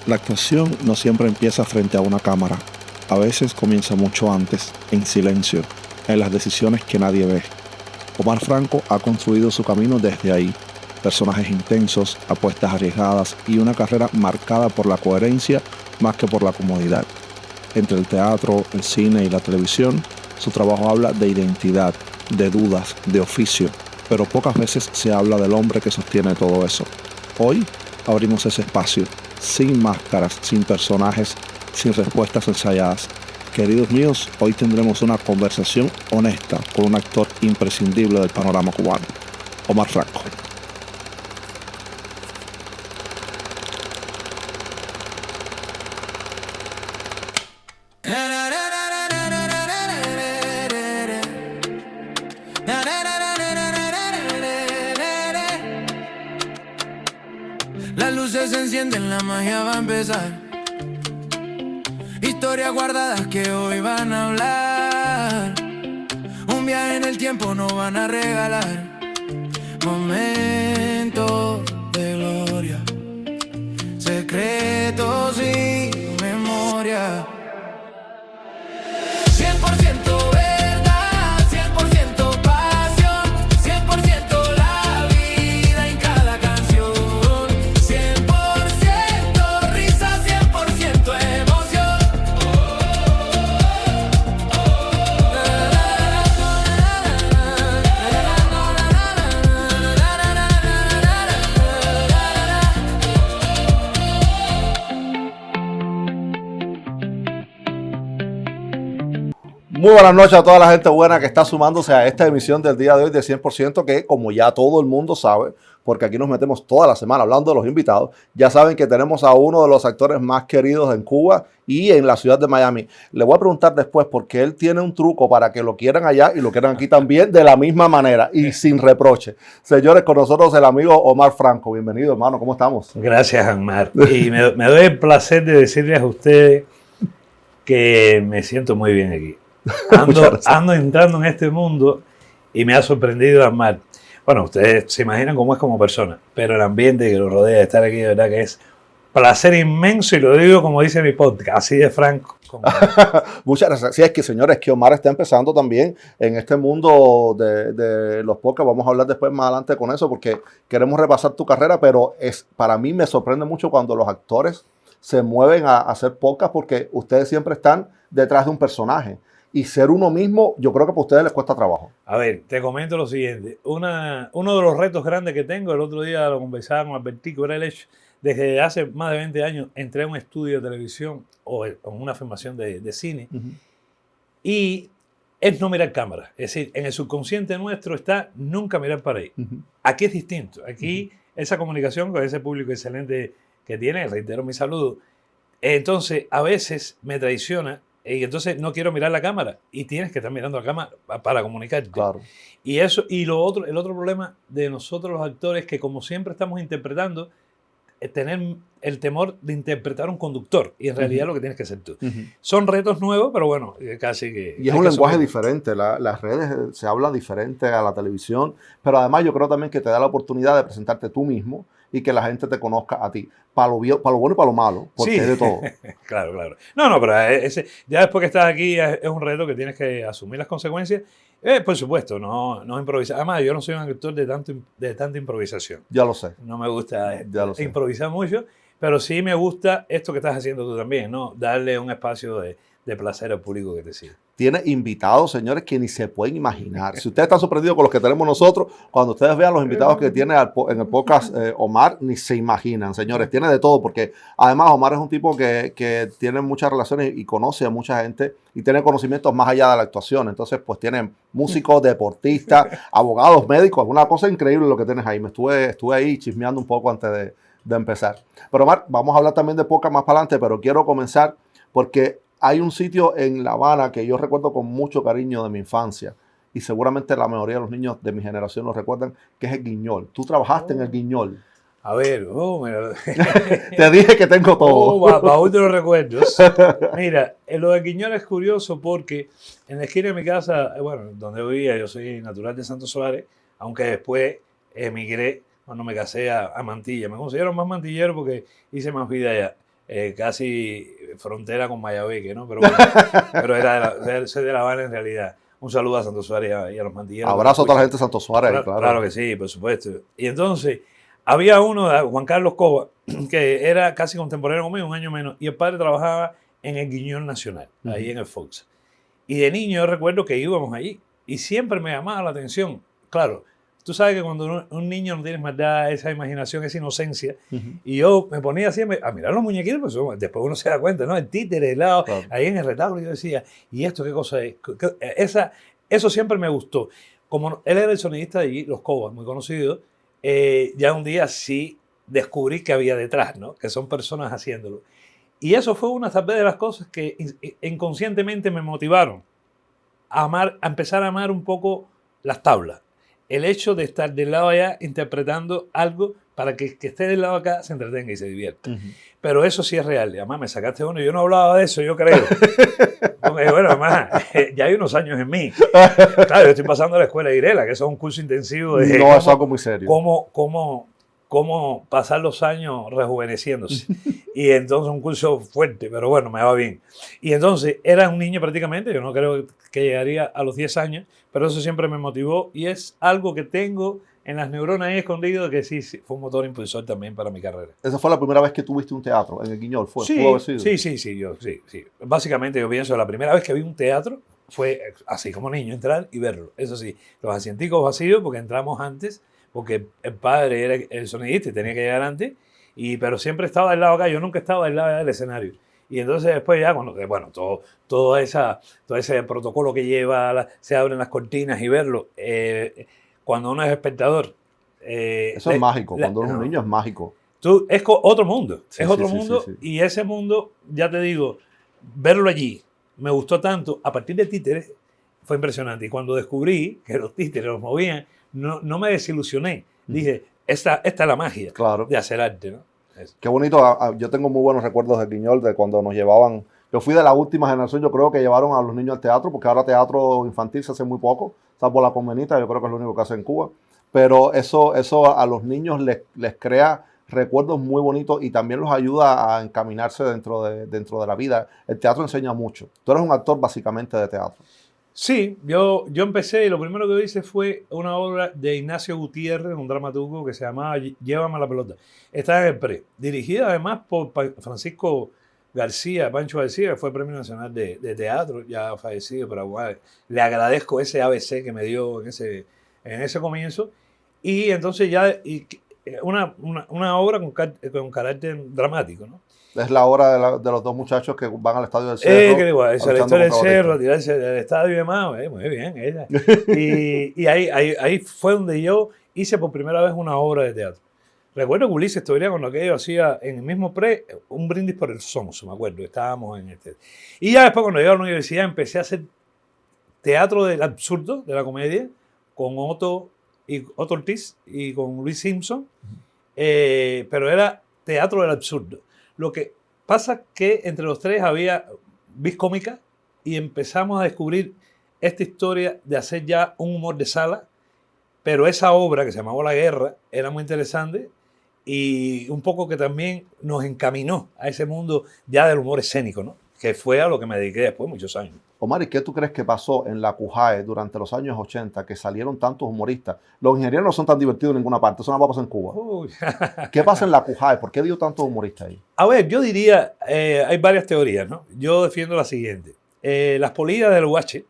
La actuación no siempre empieza frente a una cámara. A veces comienza mucho antes, en silencio, en las decisiones que nadie ve. Omar Franco ha construido su camino desde ahí. Personajes intensos, apuestas arriesgadas y una carrera marcada por la coherencia más que por la comodidad. Entre el teatro, el cine y la televisión, su trabajo habla de identidad, de dudas, de oficio, pero pocas veces se habla del hombre que sostiene todo eso. Hoy abrimos ese espacio, sin máscaras, sin personajes, sin respuestas ensayadas. Queridos míos, hoy tendremos una conversación honesta con un actor imprescindible del panorama cubano, Omar Franco. Las luces se encienden, la magia va a empezar. Historias guardadas que hoy van a hablar. Un viaje en el tiempo nos van a regalar. Momentos de gloria, secretos y memoria. 100% verdad, 100% pasión, 100% la vida en cada canción. 100% risa, 100% emoción. Muy buenas noches a toda la gente buena que está sumándose a esta emisión del día de hoy de 100%, que como ya todo el mundo sabe, porque aquí nos metemos toda la semana hablando de los invitados, ya saben que tenemos a uno de los actores más queridos en Cuba y en la ciudad de Miami. Le voy a preguntar después porque él tiene un truco para que lo quieran allá y lo quieran aquí también de la misma manera y sin reproche. Señores, con nosotros el amigo Omar Franco. Bienvenido, hermano. ¿Cómo estamos? Gracias, Omar. Y me doy el placer de decirles a ustedes que me siento muy bien aquí. Ando entrando en este mundo y me ha sorprendido Omar. Bueno, ustedes se imaginan cómo es como persona, pero el ambiente que lo rodea de estar aquí, de verdad que es placer inmenso, y lo digo como dice mi podcast, así de franco. Muchas gracias. Sí, es que, señores, que Omar está empezando también en este mundo de los podcasts. Vamos a hablar después más adelante con eso porque queremos repasar tu carrera, pero para mí me sorprende mucho cuando los actores se mueven a hacer podcast porque ustedes siempre están detrás de un personaje. Y ser uno mismo, yo creo que para ustedes les cuesta trabajo. A ver, te comento lo siguiente. Uno de los retos grandes que tengo, el otro día lo conversaba con Albertico, era el hecho de que hace más de 20 años entré a un estudio de televisión o en una filmación de cine, y es no mirar cámara. Es decir, en el subconsciente nuestro está nunca mirar para ahí. Aquí es distinto. Aquí esa comunicación con ese público excelente que tiene, reitero mi saludo, entonces a veces me traiciona. Y entonces no quiero mirar la cámara y tienes que estar mirando la cámara para comunicarte. Claro. Y eso, y el otro problema de nosotros los actores, que como siempre estamos interpretando, es tener el temor de interpretar un conductor, y en realidad lo que tienes que ser tú. Son retos nuevos, pero bueno, casi que... Y es un lenguaje diferente, las redes se habla diferente a la televisión, pero además yo creo también que te da la oportunidad de presentarte tú mismo y que la gente te conozca a ti, para lo bueno y para lo malo, porque sí, es de todo. Claro, claro. No, pero ya después que estás aquí es un reto que tienes que asumir las consecuencias. Por supuesto, no improvisar. Además, yo no soy un actor de tanta improvisación. Ya lo sé. No me gusta improvisar mucho, pero sí me gusta esto que estás haciendo tú también, ¿no? Darle un espacio de placer al público que te sigue. Tiene invitados, señores, que ni se pueden imaginar. Si ustedes están sorprendidos con los que tenemos nosotros, cuando ustedes vean los invitados que tiene en el podcast Omar, ni se imaginan, señores. Tiene de todo, porque además Omar es un tipo que tiene muchas relaciones y conoce a mucha gente y tiene conocimientos más allá de la actuación. Entonces, pues tienen músicos, deportistas, abogados, médicos. Es una cosa increíble lo que tienes ahí. Estuve ahí chismeando un poco antes de empezar. Pero Omar, vamos a hablar también de podcast más para adelante, pero quiero comenzar porque hay un sitio en La Habana que yo recuerdo con mucho cariño de mi infancia, y seguramente la mayoría de los niños de mi generación lo recuerdan, que es el Guiñol. Tú trabajaste en el Guiñol. A ver, mira. Te dije que tengo todo. Baúl de los recuerdos. Mira, lo de Guiñol es curioso porque en la esquina de mi casa, bueno, donde vivía, yo soy natural de Santo Suárez, aunque después emigré cuando me casé a Mantilla. Me considero más mantillero porque hice más vida allá. casi frontera con Mayabeque, ¿no? Pero, bueno, pero soy de La Habana en realidad. Un saludo a Santo Suárez y a los mantilleros. Abrazo a toda la gente de Santo Suárez. Claro, claro que sí, por supuesto. Y entonces, había uno, Juan Carlos Cova, que era casi contemporáneo conmigo, un año menos, y el padre trabajaba en el Guiñol Nacional, ahí en el Fox. Y de niño yo recuerdo que íbamos allí, y siempre me llamaba la atención. Claro, tú sabes que cuando un niño no tiene maldad, esa imaginación, esa inocencia, y yo me ponía así a mirar los muñequitos, pues después uno se da cuenta, ¿no? El títere helado, claro, ahí en el retablo, y yo decía, ¿y esto qué cosa es? Eso siempre me gustó. Como él era el sonidista de allí, Los Cobas, muy conocido, ya un día sí descubrí que había detrás, ¿no? Que son personas haciéndolo. Y eso fue una tal vez de las cosas que inconscientemente me motivaron a empezar a amar un poco las tablas. El hecho de estar del lado allá interpretando algo para que esté del lado acá se entretenga y se divierta. Pero eso sí es real. Además, me sacaste uno. Yo no hablaba de eso, yo creo. Porque, bueno, además, ya hay unos años en mí. Claro, yo estoy pasando a la escuela de Irela, que eso es un curso intensivo de... No, es algo muy serio. Cómo pasar los años rejuveneciéndose. Y entonces un curso fuerte, pero bueno, me va bien. Y entonces era un niño prácticamente, yo no creo que llegaría a los 10 años, pero eso siempre me motivó y es algo que tengo en las neuronas ahí escondido que sí fue un motor impulsor también para mi carrera. ¿Esa fue la primera vez que tuviste un teatro en el Guiñol? ¿Fue? Sí, sí. Básicamente yo pienso la primera vez que vi un teatro fue así como niño, entrar y verlo. Eso sí, los asienticos vacíos porque entramos antes, porque el padre era el sonidista y tenía que llegar antes, pero siempre estaba del lado acá, yo nunca estaba del lado del escenario. Y entonces después ya, bueno, todo ese protocolo que lleva, se abren las cortinas y verlo, cuando uno es espectador... eso es mágico, cuando uno es un niño es mágico. Es otro mundo, sí, es otro mundo, sí. Y ese mundo, ya te digo, verlo allí, me gustó tanto, a partir de títeres, fue impresionante. Y cuando descubrí que los títeres los movían, no me desilusioné. Dije, esta es la magia, claro, de hacer arte, ¿no? Eso. Qué bonito. Yo tengo muy buenos recuerdos de Guiñol, de cuando nos llevaban. Yo fui de la última generación, yo creo que llevaron a los niños al teatro, porque ahora teatro infantil se hace muy poco, salvo La Convenita, yo creo que es lo único que hace en Cuba. Pero eso a los niños les crea recuerdos muy bonitos y también los ayuda a encaminarse dentro de la vida. El teatro enseña mucho. Tú eres un actor básicamente de teatro. Sí, yo empecé y lo primero que hice fue una obra de Ignacio Gutiérrez, un dramaturgo que se llamaba Llévame a la pelota. Estaba en el PRE, dirigida además por Francisco García, Pancho García, que fue Premio Nacional de Teatro, ya fallecido, pero bueno, le agradezco ese ABC que me dio en ese comienzo. Y entonces ya una obra con carácter dramático, ¿no? Es la obra de los dos muchachos que van al Estadio del Cerro. Que igual, es la historia del Cerro, a tirarse del estadio y demás. Muy bien, ella. Y ahí fue donde yo hice por primera vez una obra de teatro. Recuerdo que Ulises Todavía con lo que yo hacía en el mismo PRE, un brindis por el Somos, me acuerdo. Estábamos en este. Y ya después, cuando llegué a la universidad, empecé a hacer teatro del absurdo, de la comedia, con Otto Ortiz y con Luis Simpson. Pero era teatro del absurdo. Lo que pasa que entre los tres había vis cómica y empezamos a descubrir esta historia de hacer ya un humor de sala, pero esa obra que se llamaba La Guerra era muy interesante y un poco que también nos encaminó a ese mundo ya del humor escénico, ¿no? Que fue a lo que me dediqué después muchos años. Omar, ¿y qué tú crees que pasó en la CUJAE durante los años 80 que salieron tantos humoristas? Los ingenieros no son tan divertidos en ninguna parte, eso no va a pasar en Cuba. ¿Qué pasa en la CUJAE? ¿Por qué dio tantos humoristas ahí? A ver, yo diría, hay varias teorías, ¿no? Yo defiendo la siguiente. Las polillas del Huache,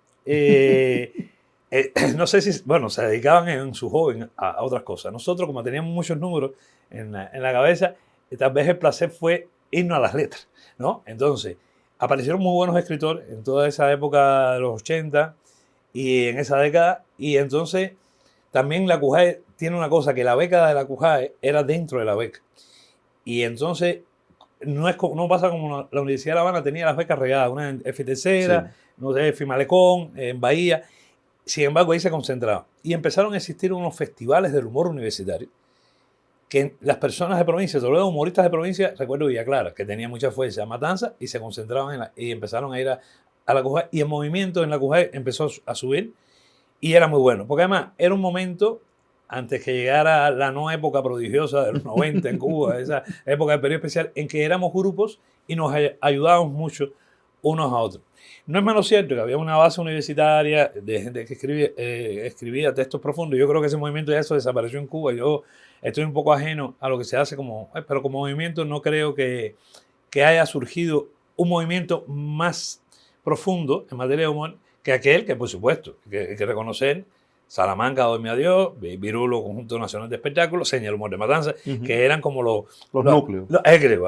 no sé si, bueno, se dedicaban en su joven a otras cosas. Nosotros, como teníamos muchos números en la cabeza, tal vez el placer fue irnos a las letras, ¿no? Entonces, aparecieron muy buenos escritores en toda esa época de los 80 y en esa década. Y entonces también la CUJAE tiene una cosa, que la beca de la CUJAE era dentro de la beca. Y entonces no pasa como la Universidad de La Habana tenía las becas regadas, una en FTC, sí, no sé, Fimalecón, en Bahía. Sin embargo, ahí se concentraba. Y empezaron a existir unos festivales del humor universitario que las personas de provincia, sobre todo humoristas de provincia, recuerdo Villa Clara, que tenía mucha fuerza, Matanza, y se concentraban y empezaron a ir a la CUJAE, y el movimiento en la CUJAE empezó a subir, y era muy bueno, porque además era un momento, antes que llegara la no época prodigiosa de los 90 en Cuba, esa época del periodo especial, en que éramos grupos y nos ayudábamos mucho unos a otros. No es menos cierto que había una base universitaria de gente que escribía textos profundos. Yo creo que ese movimiento ya eso desapareció en Cuba. Yo estoy un poco ajeno a lo que se hace pero como movimiento no creo que haya surgido un movimiento más profundo en materia de humor que aquel que, por supuesto, hay que reconocer, Salamanca, Dormía Dios, Virulo, Conjunto Nacional de Espectáculos, Seña el Humor de Matanza, que eran como los núcleos.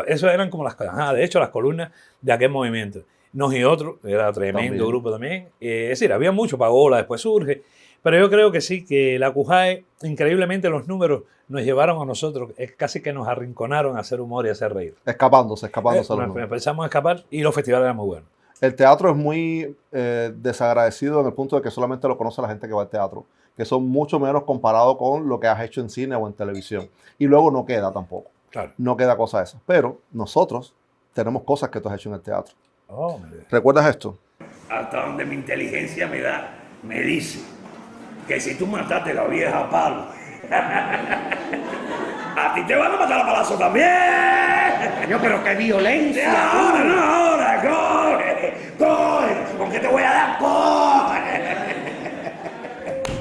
Eso eran como de hecho, las columnas de aquel movimiento. Nos y Otros, era tremendo grupo también. Es decir, había mucho, Pagola después surge, pero yo creo que sí, que la CUJAE, increíblemente los números nos llevaron a nosotros, casi que nos arrinconaron a hacer humor y a hacer reír. Escapándose a los números. Empezamos a escapar y los festivales eran muy buenos. El teatro es muy desagradecido en el punto de que solamente lo conoce la gente que va al teatro, que son mucho menos comparado con lo que has hecho en cine o en televisión. Y luego no queda tampoco. Claro. No queda cosa de esas. Pero nosotros tenemos cosas que tú has hecho en el teatro. Oh, ¿Recuerdas esto? Hasta donde mi inteligencia me dice que si tú mataste a la vieja a palo, a ti te van a matar a palazo también. Yo, pero qué violencia. Ahora, no, ahora, coge. ¿Con qué te voy a dar? Coge.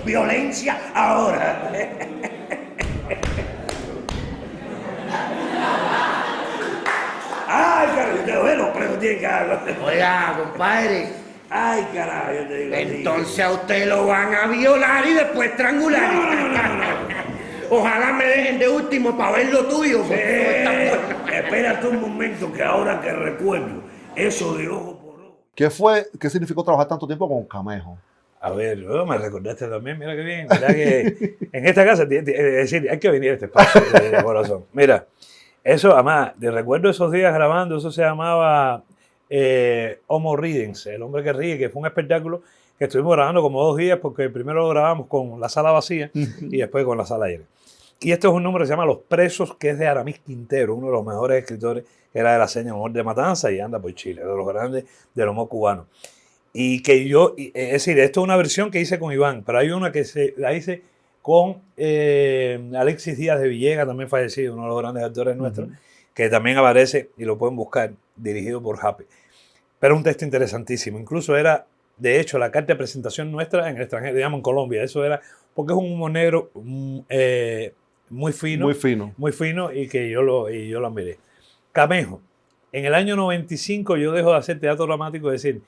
Violencia ahora. Ay, carajo, yo te los presos tienen que dar. Oiga, compadre, Ay, carajo, yo te digo. entonces a usted lo van a violar y después estrangular. Ojalá me dejen de último para ver lo tuyo. Porque no es tan bueno. Espérate un momento que ahora que recuerdo, eso de ojo por ojo. ¿Qué significó trabajar tanto tiempo con Camejo? A ver, me recordaste también, mira qué bien. Mira que en esta casa, es decir, hay que venir a este espacio de corazón. Mira, eso, además, te recuerdo esos días grabando, eso se llamaba Homo Ridens, el hombre que ríe, que fue un espectáculo que estuvimos grabando como 2 días, porque primero lo grabamos con la sala vacía y después con la sala llena. Y esto es un número que se llama Los Presos, que es de Aramis Quintero, uno de los mejores escritores, que era de la Seña Humor de Matanza y anda por Chile, de los grandes del humor cubano. Y que es decir, esto es una versión que hice con Iván, pero hay una que la hice con Alexis Díaz de Villegas, también fallecido, uno de los grandes actores nuestros, que también aparece, y lo pueden buscar, dirigido por Happy. Pero un texto interesantísimo, incluso era, de hecho, la carta de presentación nuestra en el extranjero, digamos en Colombia, eso era, porque es un humor negro muy fino. Muy fino y que yo lo admiré. Camejo, en el año 95 yo dejo de hacer teatro dramático, es decir,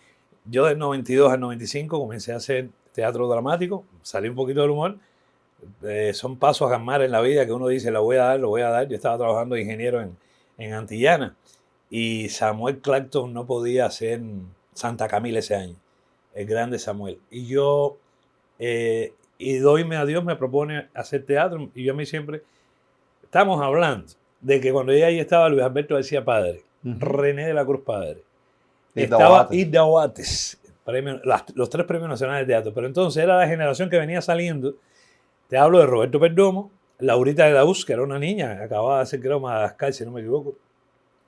yo del 92 al 95 comencé a hacer teatro dramático, salí un poquito del humor. Son pasos a gamar en la vida que uno dice, lo voy a dar. Yo estaba trabajando de ingeniero en Antillana y Samuel Clacton no podía hacer Santa Camila ese año, el grande Samuel. Y yo, y doyme a Dios, me propone hacer teatro y yo a mí siempre, estamos hablando de que cuando ella ahí estaba Luis Alberto García Padre, René de la Cruz Padre, estaba Ida Oates, los 3 premios nacionales de teatro, pero entonces era la generación que venía saliendo. Te hablo de Roberto Perdomo, Laurita de Daús, que era una niña, acababa de hacer creo Madagascar, si no me equivoco,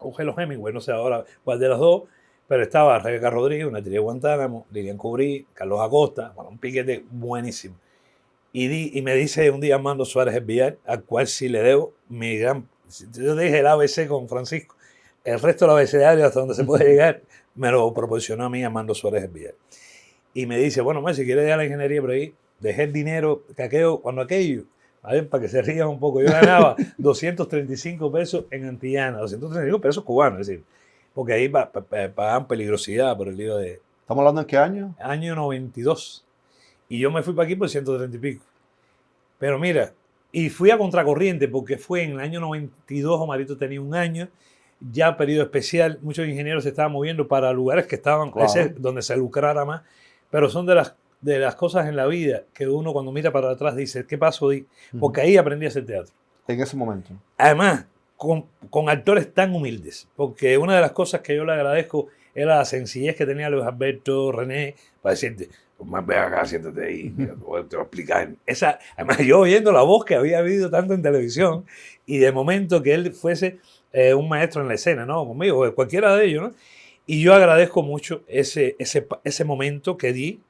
Ugelo Hemingway, no sé ahora cuál de las dos, pero estaba Rebeca Rodríguez, una tría de Guantánamo, Lilian Cubrí, Carlos Acosta, bueno, un piquete buenísimo. Y me dice un día Armando Suárez el Villar, al cual sí le debo mi gran... Yo dije el ABC con Francisco, el resto del abecedario hasta donde se puede llegar, me lo proporcionó a mí Armando Suárez el Villar. Y me dice, bueno, si quieres dejar la ingeniería por ahí, dejé el dinero, cuando aquello, a ver, para que se rían un poco, yo ganaba 235 pesos en Antillana, 235 pesos cubanos, es decir, porque ahí pagaban peligrosidad por el lío de... ¿Estamos hablando en qué año? Año 92. Y yo me fui para aquí por 130 y pico. Pero mira, y fui a contracorriente porque fue en el año 92, Omarito tenía 1 año, ya periodo especial, muchos ingenieros se estaban moviendo para lugares que estaban, donde se lucrara más, pero son de las cosas en la vida que uno cuando mira para atrás dice, ¿qué pasó? Porque ahí aprendí a hacer teatro. En ese momento. Además, con actores tan humildes, porque una de las cosas que yo le agradezco era la sencillez que tenía Luis Alberto, René, para decirte, más ve acá, siéntate ahí, mira, te voy a explicar. Además, yo oyendo la voz que había habido tanto en televisión, y de momento que él fuese un maestro en la escena, ¿no? Conmigo, o cualquiera de ellos, ¿no? Y yo agradezco mucho ese momento que di,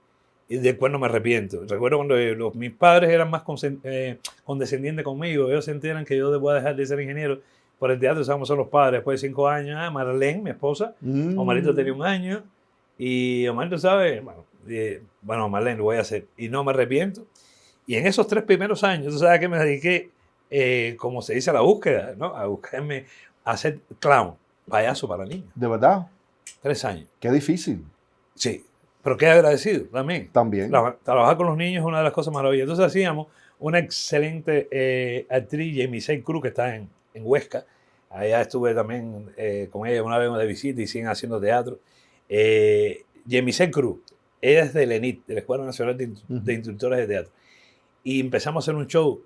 y del cual no me arrepiento. Recuerdo cuando mis padres eran más condescendientes conmigo, ellos se enteran que yo voy a dejar de ser ingeniero, por el teatro, sabemos son los padres, después de 5 años, Marlene, mi esposa, Omarito tenía 1 año, y Omarito sabe, bueno, Marlene, lo voy a hacer, y no me arrepiento. Y en esos 3 primeros años, tú sabes que me dediqué, como se dice, a la búsqueda, ¿no? A buscarme, a hacer clown, payaso para niños. ¿De verdad? 3 años. Qué difícil. Sí, pero qué agradecido también. También. Trabajar con los niños es una de las cosas maravillosas. Entonces hacíamos una excelente actriz, Jamie Cruz, que está en Huesca. Allá estuve también con ella una vez de visita y siguen haciendo teatro. Jamie Cruz, ella es de ENIT, de la Escuela Nacional de Instructores de Teatro. Y empezamos a hacer un show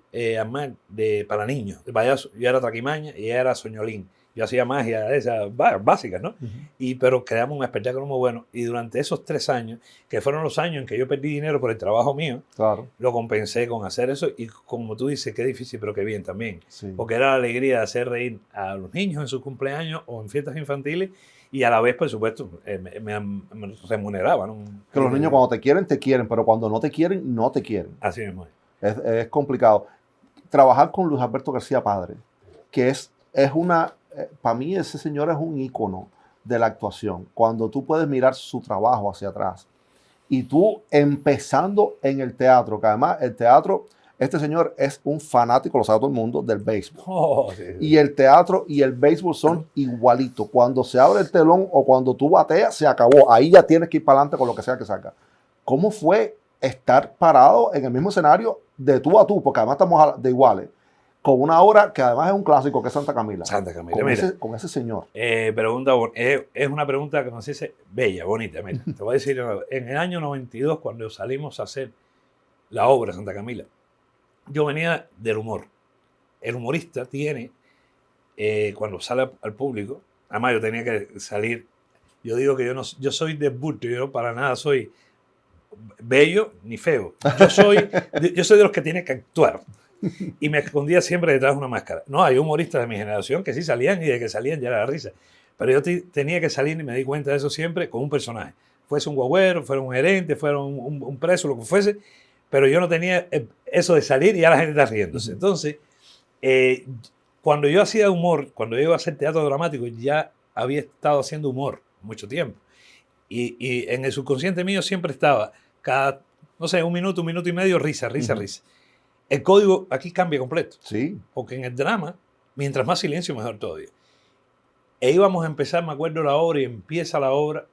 para niños, de payaso. Yo era Traquimaña y ella era Soñolín. Yo hacía magia de esas básicas, ¿no? Pero creamos un espectáculo muy bueno. Y durante esos 3 años, que fueron los años en que yo perdí dinero por el trabajo mío, claro, lo compensé con hacer eso. Y como tú dices, qué difícil, pero qué bien también. Sí. Porque era la alegría de hacer reír a los niños en sus cumpleaños o en fiestas infantiles. Y a la vez, por supuesto, me remuneraba, ¿no? Que los niños cuando te quieren, pero cuando no te quieren, no te quieren. Así mismo es. Es complicado. Trabajar con Luis Alberto García Padre, que es una... para mí ese señor es un ícono de la actuación. Cuando tú puedes mirar su trabajo hacia atrás y tú empezando en el teatro, que además el teatro, este señor es un fanático, lo sabe todo el mundo, del béisbol. Oh, sí. Y el teatro y el béisbol son igualitos. Cuando se abre el telón o cuando tú bateas, se acabó. Ahí ya tienes que ir para adelante con lo que sea que salga. ¿Cómo fue estar parado en el mismo escenario de tú a tú? Porque además estamos de iguales. Con una obra que además es un clásico, que es Santa Camila. Santa Camila, con ese señor. Pregunta, es una pregunta que nos dice bella, bonita. Mira, te voy a decir, en el año 92, cuando salimos a hacer la obra Santa Camila, yo venía del humor. El humorista tiene, cuando sale al público, además yo tenía que salir, yo digo que yo soy de bulto, yo para nada soy bello ni feo. Yo soy de los que tienen que actuar. Y me escondía siempre detrás de una máscara. No, hay humoristas de mi generación que sí salían y de que salían ya era la risa. Pero yo tenía que salir y me di cuenta de eso siempre con un personaje. Fuese un guagüero, fuera un gerente, fuera un preso, lo que fuese. Pero yo no tenía eso de salir y ya la gente está riéndose. Entonces, cuando yo hacía humor, cuando yo iba a hacer teatro dramático, ya había estado haciendo humor mucho tiempo. Y en el subconsciente mío siempre estaba cada, no sé, 1 minuto, 1 minuto y medio, risa. El código aquí cambia completo. Sí. Porque en el drama, mientras más silencio, mejor todavía. E íbamos a empezar, me acuerdo, la obra y empieza la obra.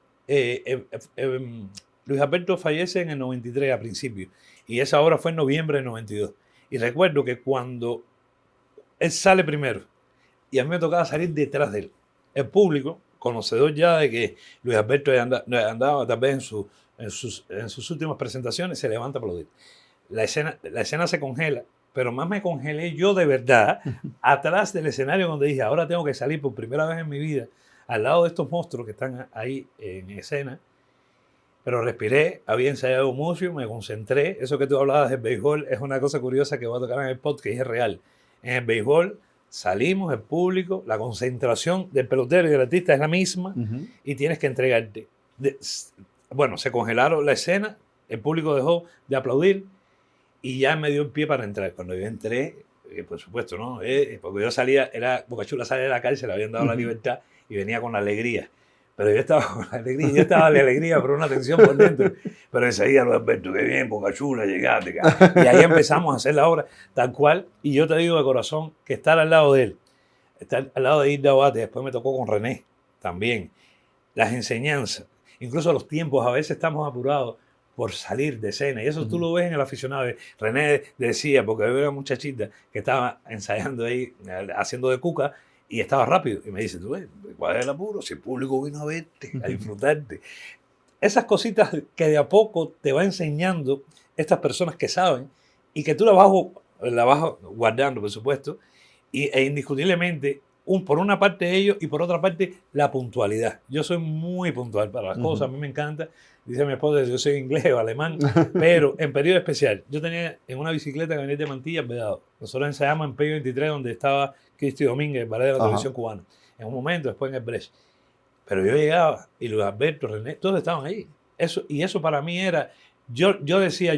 Luis Alberto fallece en el 93 a principio. Y esa obra fue en noviembre del 92. Y recuerdo que cuando él sale primero, y a mí me tocaba salir detrás de él, el público, conocedor ya de que Luis Alberto andaba tal vez en sus últimas presentaciones, se levanta a aplaudir. La escena se congela, pero más me congelé yo de verdad atrás del escenario donde dije, ahora tengo que salir por primera vez en mi vida al lado de estos monstruos que están ahí en escena. Pero respiré, había ensayado mucho, me concentré. Eso que tú hablabas del béisbol es una cosa curiosa que voy a tocar en el podcast y es real. En el béisbol salimos, el público, la concentración del pelotero y del artista es la misma y tienes que entregarte. Bueno, se congelaron la escena, el público dejó de aplaudir. Y ya me dio el pie para entrar. Cuando yo entré, por supuesto, ¿no? Porque yo salía, Boca Chula salía de la cárcel, le habían dado la libertad y venía con la alegría. Pero yo estaba con la alegría, de alegría, pero una tensión por dentro. Pero enseguida, Luis Alberto, qué bien, Boca Chula, llegaste. Y ahí empezamos a hacer la obra tal cual. Y yo te digo de corazón que estar al lado de él, estar al lado de Hilda Abate, después me tocó con René también. Las enseñanzas, incluso los tiempos, a veces estamos apurados por salir de escena. Y eso tú lo ves en el aficionado. René decía, porque había una muchachita que estaba ensayando ahí, haciendo de cuca, y estaba rápido. Y me dice, ¿tú ves cuál es el apuro? Si el público vino a verte, a disfrutarte. Esas cositas que de a poco te va enseñando estas personas que saben y que tú la vas guardando, por supuesto, e indiscutiblemente, por una parte ellos y por otra parte la puntualidad. Yo soy muy puntual para las cosas, a mí me encanta. Dice mi esposa que yo soy inglés o alemán, pero en periodo especial. Yo tenía en una bicicleta que venía de Mantilla, Vedado. Nosotros ensayamos en P23 donde estaba Cristi Domínguez, el ballet de la televisión cubana. En un momento, después en el Brecht. Pero yo llegaba y Luis Alberto, René, todos estaban ahí. Eso para mí era... Yo decía,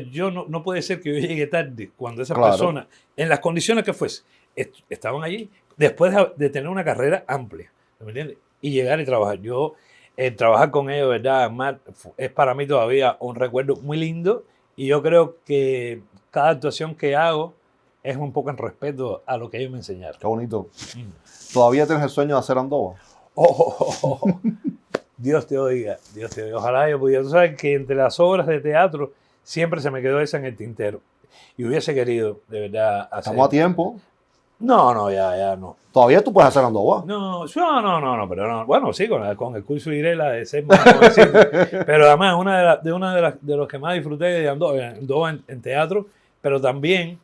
no puede ser que yo llegue tarde cuando esa persona, en las condiciones que fuese, estaban allí después de tener una carrera amplia, ¿me entiendes? Y llegar y trabajar. Yo, trabajar con ellos, ¿verdad, Mar? Es para mí todavía un recuerdo muy lindo y yo creo que cada actuación que hago es un poco en respeto a lo que ellos me enseñaron. Qué bonito. ¿Todavía tienes el sueño de hacer Andoba? Dios te oiga, Dios te oiga. Ojalá yo pudiera. Tú sabes que entre las obras de teatro siempre se me quedó esa en el tintero. Y hubiese querido, de verdad, hacer. Estamos a tiempo. No, ya no. ¿Todavía tú puedes hacer Andoba? No, pero no. Bueno, sí, con el curso iré la de ser más jovencito. Pero además, de los que más disfruté de Andoba en teatro, pero también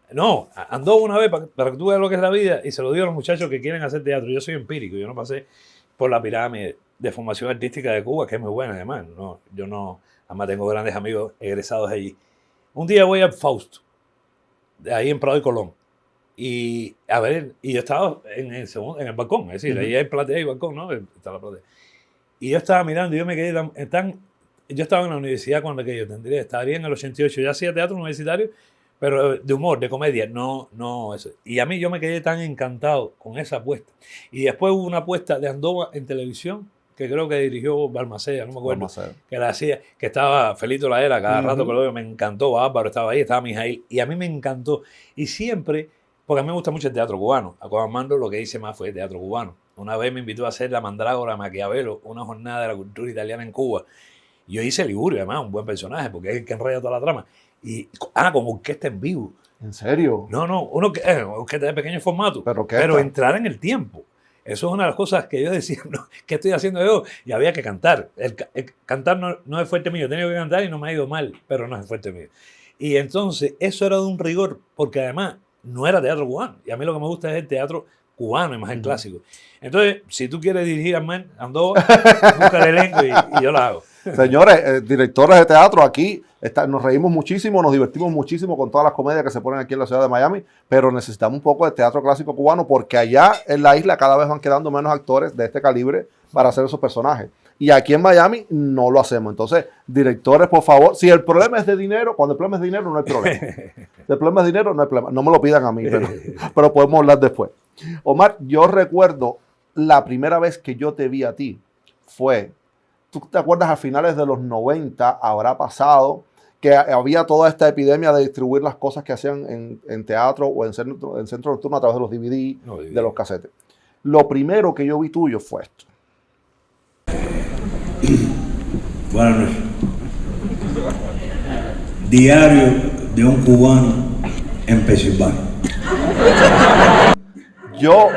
Andoba una vez para que tú veas lo que es la vida, y se lo digo a los muchachos que quieren hacer teatro. Yo soy empírico, yo no pasé por la pirámide de formación artística de Cuba, que es muy buena además. Además tengo grandes amigos egresados allí. Un día voy al Fausto, de ahí en Prado y Colón. Y yo estaba en el balcón, es decir, ahí hay platea y balcón, ¿no? Está la platea. Y yo estaba mirando y yo me quedé yo estaba en la universidad cuando que yo estaría en el 88, ya hacía teatro universitario, pero de humor, de comedia, no eso. Y a mí yo me quedé tan encantado con esa apuesta. Y después hubo una apuesta de Andoba en televisión, que creo que dirigió Balmaceda, no me acuerdo, que la hacía, que estaba Felito La Era, cada rato que lo veo, me encantó, Álvaro estaba ahí, estaba Mijail, y a mí me encantó. Y siempre, porque a mí me gusta mucho el teatro cubano, a Juan Armando lo que hice más fue el teatro cubano. Una vez me invitó a hacer La Mandrágora Maquiavelo, una jornada de la cultura italiana en Cuba. Y yo hice Ligurio, además, un buen personaje, porque es el que enreda toda la trama. Y, con orquesta en vivo. ¿En serio? No, orquesta de pequeño formato. Pero entrar en el tiempo. Eso es una de las cosas que yo decía, ¿qué estoy haciendo yo? Y había que cantar. El cantar no es fuerte mío. He tenido que cantar y no me ha ido mal, pero no es fuerte mío. Y entonces, eso era de un rigor, porque además no era teatro cubano. Y a mí lo que me gusta es el teatro cubano y más el clásico. Entonces, si tú quieres dirigir a Andoba, busca el elenco y yo lo hago. Señores, directores de teatro, aquí nos reímos muchísimo, nos divertimos muchísimo con todas las comedias que se ponen aquí en la ciudad de Miami, pero necesitamos un poco de teatro clásico cubano porque allá en la isla cada vez van quedando menos actores de este calibre para hacer esos personajes. Y aquí en Miami no lo hacemos. Entonces, directores, por favor, si el problema es de dinero, cuando el problema es de dinero no hay problema. Si el problema es de dinero no hay problema. No me lo pidan a mí, pero podemos hablar después. Omar, yo recuerdo la primera vez que yo te vi a ti fue... ¿Tú te acuerdas a finales de los 90, habrá pasado, que había toda esta epidemia de distribuir las cosas que hacían en teatro o en centro nocturno a través de los DVD, de los casetes? Lo primero que yo vi tuyo fue esto. Buenas noches. Diario de un cubano en Pensilvania. Yo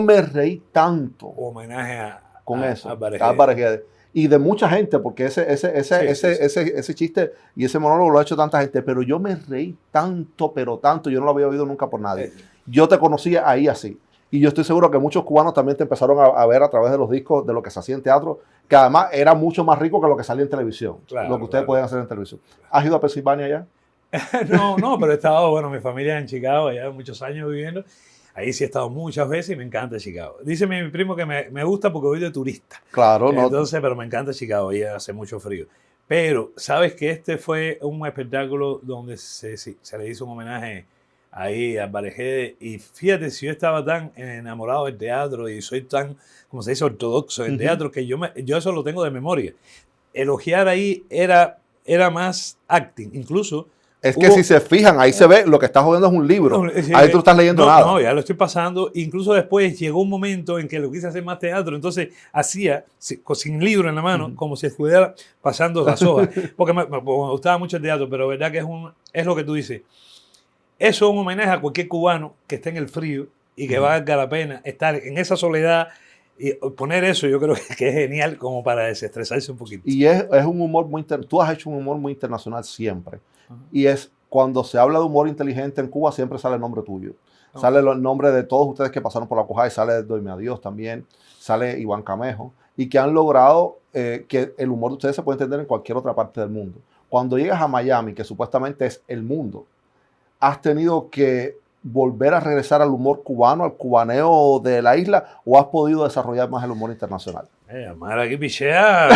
me reí tanto. Homenaje con eso, Álvarez Guedes. Y de mucha gente, porque ese chiste y ese monólogo lo ha hecho tanta gente, pero yo me reí tanto, pero tanto, yo no lo había oído nunca por nadie. Yo te conocía ahí así. Y yo estoy seguro que muchos cubanos también te empezaron a ver a través de los discos de lo que se hacía en teatro, que además era mucho más rico que lo que salía en televisión, lo que ustedes podían hacer en televisión. ¿Has ido a Pensilvania ya? No, pero he estado, mi familia en Chicago, ya muchos años viviendo. Ahí sí he estado muchas veces y me encanta Chicago. Dice mi primo que me gusta porque voy de turista. Claro, no. Entonces, pero me encanta Chicago y hace mucho frío. Pero, ¿sabes que este fue un espectáculo donde se le hizo un homenaje ahí a Álvarez Guedes? Y fíjate, si yo estaba tan enamorado del teatro y soy tan, como se dice, ortodoxo del teatro, que yo eso lo tengo de memoria. Elogiar ahí era más acting, incluso. Es que si se fijan, ahí se ve, lo que estás jodiendo es un libro. Ahí tú no estás leyendo nada. No, ya lo estoy pasando. Incluso después llegó un momento en que lo quise hacer más teatro. Entonces hacía, sin libro en la mano, como si estuviera pasando las hojas. Porque me gustaba mucho el teatro, pero verdad que es lo que tú dices. Eso es un homenaje a cualquier cubano que esté en el frío y que valga la pena estar en esa soledad. Y poner eso yo creo que es genial como para desestresarse un poquito. Y es un humor muy... Tú has hecho un humor muy internacional siempre. Y es cuando se habla de humor inteligente en Cuba siempre sale el nombre tuyo. Sale el nombre de todos ustedes que pasaron por la Cujá y sale Doyme a Dios también. Sale Iván Camejo. Y que han logrado que el humor de ustedes se puede entender en cualquier otra parte del mundo. Cuando llegas a Miami, que supuestamente es el mundo, has tenido que volver a regresar al humor cubano, al cubaneo de la isla, o has podido desarrollar más el humor internacional? Omar aquí pichea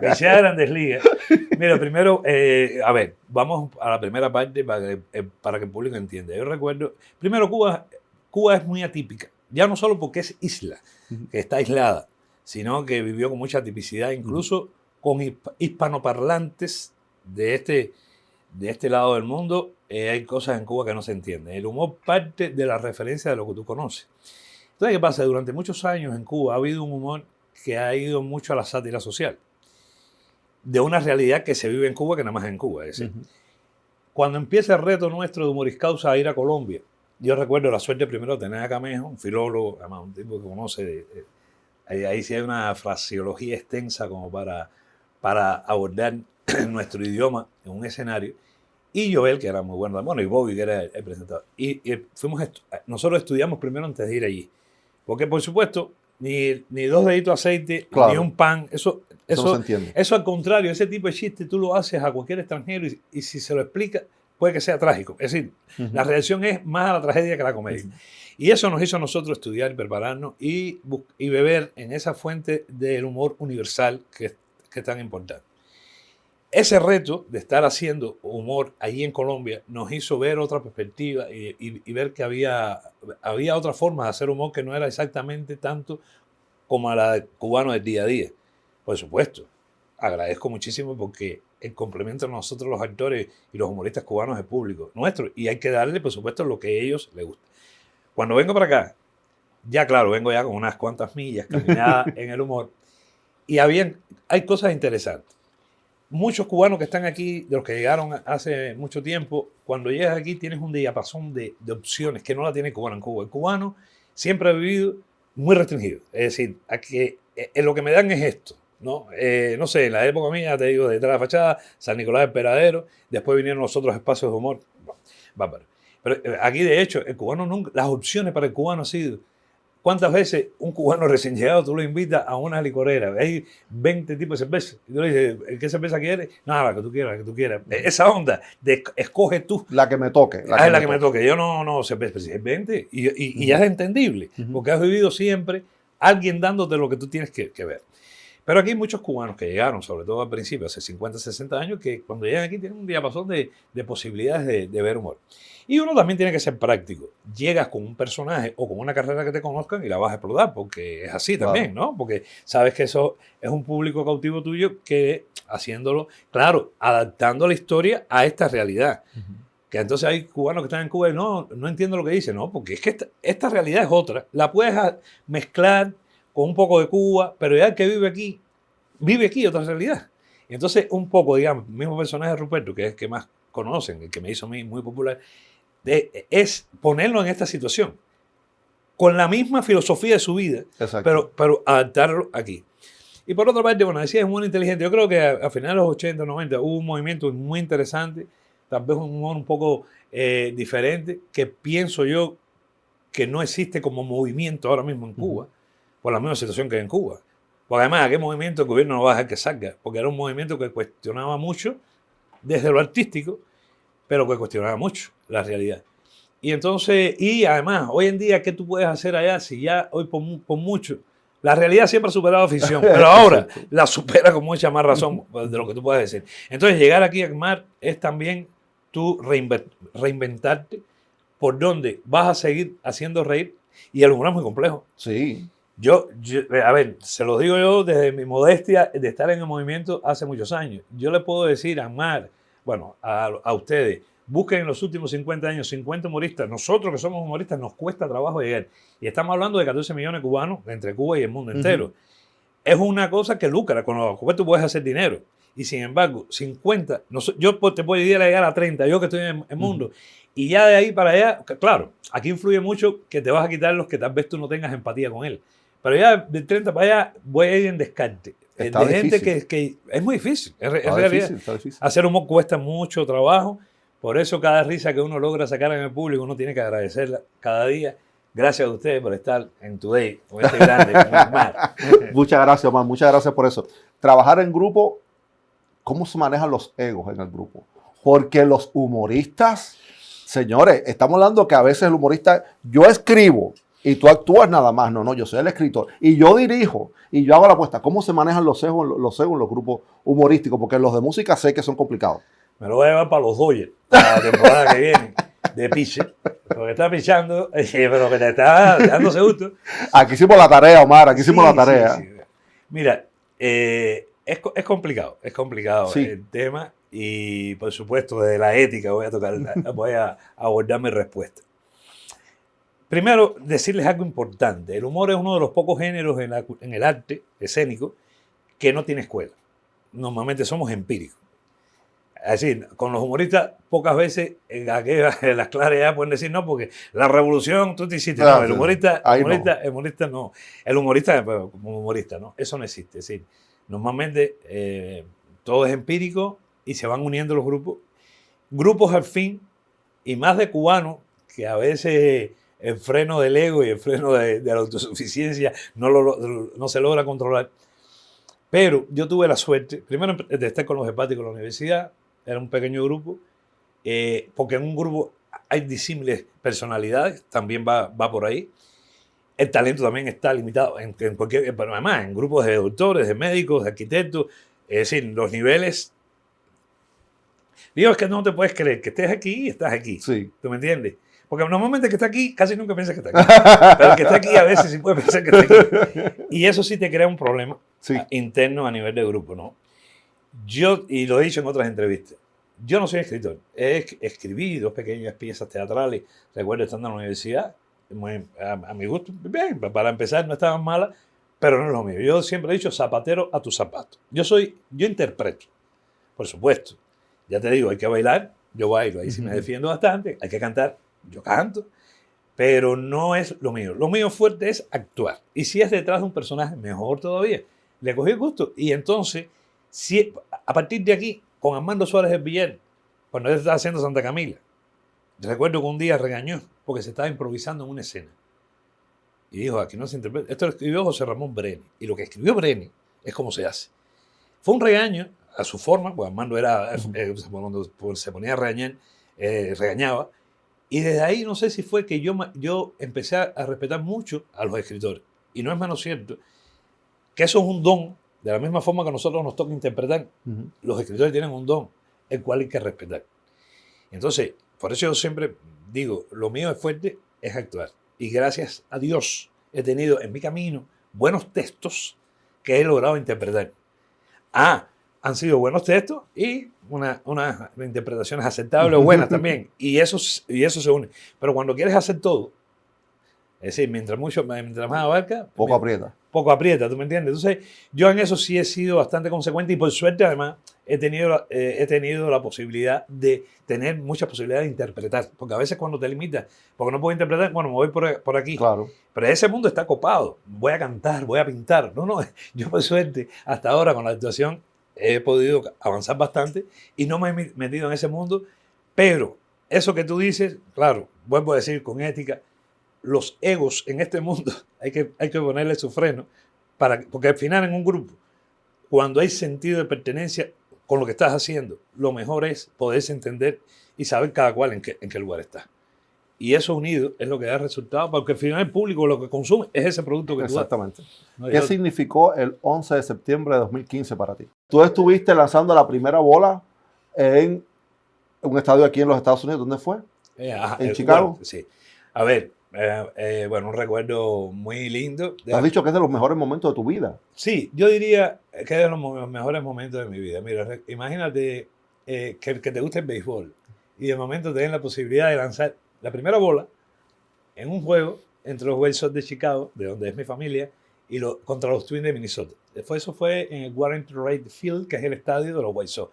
Grandes Ligas. Mira, primero, a ver, vamos a la primera parte para que el público entienda. Yo recuerdo, primero Cuba es muy atípica, ya no solo porque es isla, que está aislada, sino que vivió con mucha tipicidad, incluso con hispanoparlantes de este lado del mundo. Hay cosas en Cuba que no se entienden. El humor parte de la referencia de lo que tú conoces. Entonces, ¿qué pasa? Durante muchos años en Cuba ha habido un humor que ha ido mucho a la sátira social, de una realidad que se vive en Cuba que nada más en Cuba. Es decir, cuando empieza el reto nuestro de Humoris Causa a ir a Colombia, yo recuerdo la suerte primero de tener a Camejo, un filólogo, además un tipo que conoce, ahí sí hay una fraseología extensa como para abordar nuestro idioma en un escenario, y Joel, que era muy bueno, y Bobby, que era el presentador. Y nosotros estudiamos primero antes de ir allí, porque por supuesto, ni 2 deditos de aceite, claro, ni un pan, eso no se entiende. Eso al contrario, ese tipo de chiste tú lo haces a cualquier extranjero y si se lo explica, puede que sea trágico. Es decir, la reacción es más a la tragedia que a la comedia. Y eso nos hizo a nosotros estudiar, prepararnos y beber en esa fuente del humor universal que es tan importante. Ese reto de estar haciendo humor allí en Colombia nos hizo ver otra perspectiva y ver que había otra forma de hacer humor que no era exactamente tanto como la del cubano del día a día. Por supuesto, agradezco muchísimo porque el complemento a nosotros los actores y los humoristas cubanos es el público nuestro y hay que darle, por supuesto, lo que a ellos les gusta. Cuando vengo para acá, ya claro, vengo ya con unas cuantas millas caminadas en el humor y hay cosas interesantes. Muchos cubanos que están aquí, de los que llegaron hace mucho tiempo, cuando llegas aquí tienes un diapasón de opciones que no la tiene el cubano en Cuba. El cubano siempre ha vivido muy restringido. Es decir, lo que me dan es esto, ¿no? No sé, en la época mía, te digo, detrás de la fachada, San Nicolás del Peradero, después vinieron los otros espacios de humor. Bárbaro. Pero aquí, de hecho, el cubano nunca, las opciones para el cubano han sido... ¿Cuántas veces un cubano recién llegado tú lo invitas a una licorera? Hay 20 tipos de cerveza. Y tú le dices, ¿qué cerveza quieres? Nada, la que tú quieras, la que tú quieras. Esa onda de escoge tú. La que me toque. La que me toque. Yo no cerveza, pues, es 20. Y ya es entendible. Porque has vivido siempre alguien dándote lo que tú tienes que ver. Pero aquí hay muchos cubanos que llegaron, sobre todo al principio, hace 50, 60 años, que cuando llegan aquí tienen un diapasón de posibilidades de ver humor. Y uno también tiene que ser práctico. Llegas con un personaje o con una carrera que te conozcan y la vas a explotar, porque es así también, ¿no? Porque sabes que eso es un público cautivo tuyo que haciéndolo, claro, adaptando la historia a esta realidad. Que entonces hay cubanos que están en Cuba y no entiendo lo que dicen, ¿no? Porque es que esta realidad es otra. La puedes mezclar con un poco de Cuba, pero ya el que vive aquí otra realidad. Y entonces un poco, digamos, el mismo personaje de Ruperto, que es el que más conocen, el que me hizo a mí muy popular, es ponerlo en esta situación, con la misma filosofía de su vida, pero adaptarlo aquí. Y por otra parte, bueno, decía, es muy inteligente. Yo creo que a finales de los 80, 90 hubo un movimiento muy interesante, tal vez un humor un poco diferente, que pienso yo que no existe como movimiento ahora mismo en Cuba, por la misma situación que hay en Cuba. Porque además, aquel movimiento el gobierno no va a dejar que salga, porque era un movimiento que cuestionaba mucho desde lo artístico, pero que cuestionaba mucho la realidad. Y entonces, y además, hoy en día, ¿qué tú puedes hacer allá si ya hoy por mucho? La realidad siempre ha superado la ficción, pero ahora la supera con mucha más razón de lo que tú puedes decir. Entonces, llegar aquí a Mar es también tú reinventarte por donde vas a seguir haciendo reír, y el humor es muy complejo. Sí. Yo, a ver, se lo digo yo desde mi modestia de estar en el movimiento hace muchos años. Yo le puedo decir a Mar, bueno, a ustedes, busquen en los últimos 50 años 50 humoristas. Nosotros que somos humoristas nos cuesta trabajo llegar. Y estamos hablando de 14 millones de cubanos entre Cuba y el mundo entero. Es una cosa que lucra. Con los cubanos tú puedes hacer dinero. Y sin embargo, 50, yo te puedo llegar a 30, yo que estoy en el mundo. Y ya de ahí para allá, claro, aquí influye mucho que te vas a quitar los que tal vez tú no tengas empatía con él. Pero ya de 30 para allá voy a ir en descarte. Está de difícil. gente que es muy difícil. Está difícil. Hacer humor cuesta mucho trabajo. Por eso cada risa que uno logra sacar en el público uno tiene que agradecerla cada día. Gracias a ustedes por estar en Today con este grande Omar. Muchas gracias, Omar. Muchas gracias por eso. Trabajar en grupo, ¿cómo se manejan los egos en el grupo? Porque los humoristas, señores, estamos hablando que a veces el humorista, yo escribo, Y tú actúas nada más. No, yo soy el escritor. Y yo dirijo. Y yo hago la apuesta. ¿Cómo se manejan los egos en los grupos humorísticos? Porque los de música sé que son complicados. Me lo voy a llevar para los Dodgers, para la temporada que viene, de pitcher. Porque está pichando, pero que te está dándose gusto. Aquí hicimos la tarea, Omar. Aquí hicimos Sí, la tarea. sí. Mira, es complicado Sí. el tema. Y por supuesto, desde la ética voy a abordar mi respuesta. Primero, decirles algo importante. El humor es uno de los pocos géneros en el arte escénico que no tiene escuela. Normalmente somos empíricos. Es decir, con los humoristas pocas veces en las claras ya pueden decir no, porque la revolución tú te hiciste. No, el humorista no. El humorista como humorista, no. Eso no existe. Es decir, normalmente todo es empírico y se van uniendo los grupos. Grupos al fin, y más de cubanos, que a veces el freno del ego y el freno de la autosuficiencia no se logra controlar. Pero yo tuve la suerte, primero de estar con los hepáticos en la universidad, era un pequeño grupo, porque en un grupo hay disímiles personalidades, también va por ahí. El talento también está limitado, pero además en grupos de doctores, de médicos, de arquitectos, es decir, los niveles. Digo, es que no te puedes creer que estés aquí y estás aquí. Sí. ¿Tú me entiendes? Porque normalmente el que está aquí casi nunca piensa que está aquí. Pero el que está aquí a veces sí puede pensar que está aquí. Y eso sí te crea un problema interno a nivel de grupo, ¿no? Yo, y lo he dicho en otras entrevistas, yo no soy escritor. Escribí 2 pequeñas piezas teatrales. Recuerdo estando en la universidad. A mi gusto, bien, para empezar no estaban malas, pero no es lo mío. Yo siempre he dicho zapatero a tus zapatos. Yo interpreto, por supuesto. Ya te digo, hay que bailar, yo bailo, ahí sí me defiendo bastante. Hay que cantar, yo canto, pero no es lo mío. Lo mío fuerte es actuar. Y si es detrás de un personaje, mejor todavía. Le cogí el gusto. Y entonces, a partir de aquí, con Armando Suárez del Villar, cuando él estaba haciendo Santa Camila, recuerdo que un día regañó porque se estaba improvisando en una escena. Y dijo, aquí no se interpreta. Esto lo escribió José Ramón Brenes. Y lo que escribió Brenes es cómo se hace. Fue un regaño a su forma, pues Armando era, cuando se ponía a regañar, regañaba. Y desde ahí no sé si fue que yo empecé a respetar mucho a los escritores. Y no es menos cierto que eso es un don, de la misma forma que a nosotros nos toca interpretar. Los escritores tienen un don, el cual hay que respetar. Entonces, por eso yo siempre digo, lo mío es fuerte, es actuar. Y gracias a Dios he tenido en mi camino buenos textos que he logrado interpretar. Han sido buenos textos y unas interpretaciones aceptables o buenas también. Y eso se une. Pero cuando quieres hacer todo, es decir, mientras más abarca, Poco aprieta. Poco aprieta, ¿tú me entiendes? Entonces, yo en eso sí he sido bastante consecuente y por suerte además he tenido la posibilidad de tener muchas posibilidades de interpretar. Porque a veces cuando te limitas, porque no puedo interpretar, bueno, me voy por aquí. Claro. Pero ese mundo está copado. Voy a cantar, voy a pintar. No, yo por suerte, hasta ahora con la actuación, he podido avanzar bastante y no me he metido en ese mundo. Pero eso que tú dices, claro, vuelvo a decir con ética, los egos en este mundo hay que ponerle su freno, porque al final en un grupo, cuando hay sentido de pertenencia con lo que estás haciendo, lo mejor es poderse entender y saber cada cual en qué lugar está. Y eso unido es lo que da resultado, porque al final el público lo que consume es ese producto que tú das. Exactamente. No, ¿Qué significó el 11 de septiembre de 2015 para ti? Tú estuviste lanzando la primera bola en un estadio aquí en los Estados Unidos. ¿Dónde fue? ¿En Chicago? Bueno, sí. A ver, bueno, un recuerdo muy lindo. Has dicho que es de los mejores momentos de tu vida. Sí, yo diría que es de los mejores momentos de mi vida. Mira, imagínate que te gusta el béisbol y de momento te den la posibilidad de lanzar la primera bola en un juego entre los White Sox de Chicago, de donde es mi familia, y contra los Twins de Minnesota. Eso fue en el Warrington Wright Field, que es el estadio de los White Sox.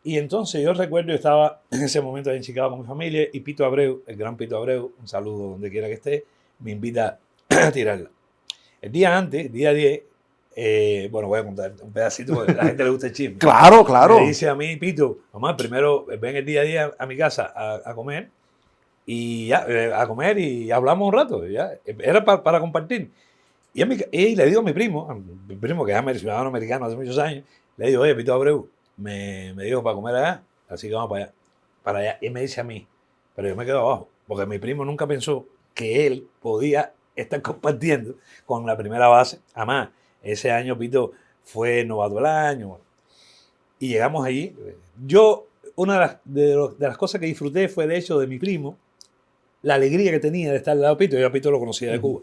Y entonces yo recuerdo, yo estaba en ese momento en Chicago con mi familia y Pito Abreu, el gran Pito Abreu, un saludo donde quiera que esté, me invita a tirarla. El día antes, el día 10, bueno, voy a contar un pedacito porque a la gente le gusta el chisme. Claro, claro. Me dice a mí, Pito, mamá, primero ven el día 10 a mi casa a comer y ya, a comer y hablamos un rato. Ya. Era para compartir. Y le digo a mi primo que es ciudadano americano hace muchos años, le digo, oye, Pito Abreu, me dijo para comer allá, así que vamos para allá. Y él me dice a mí, pero yo me quedo abajo, porque mi primo nunca pensó que él podía estar compartiendo con la primera base. Además, ese año Pito fue novato del año. Y llegamos allí. Yo, una de las cosas que disfruté fue, de hecho, de mi primo, la alegría que tenía de estar al lado de Pito. Yo a Pito lo conocía de Cuba.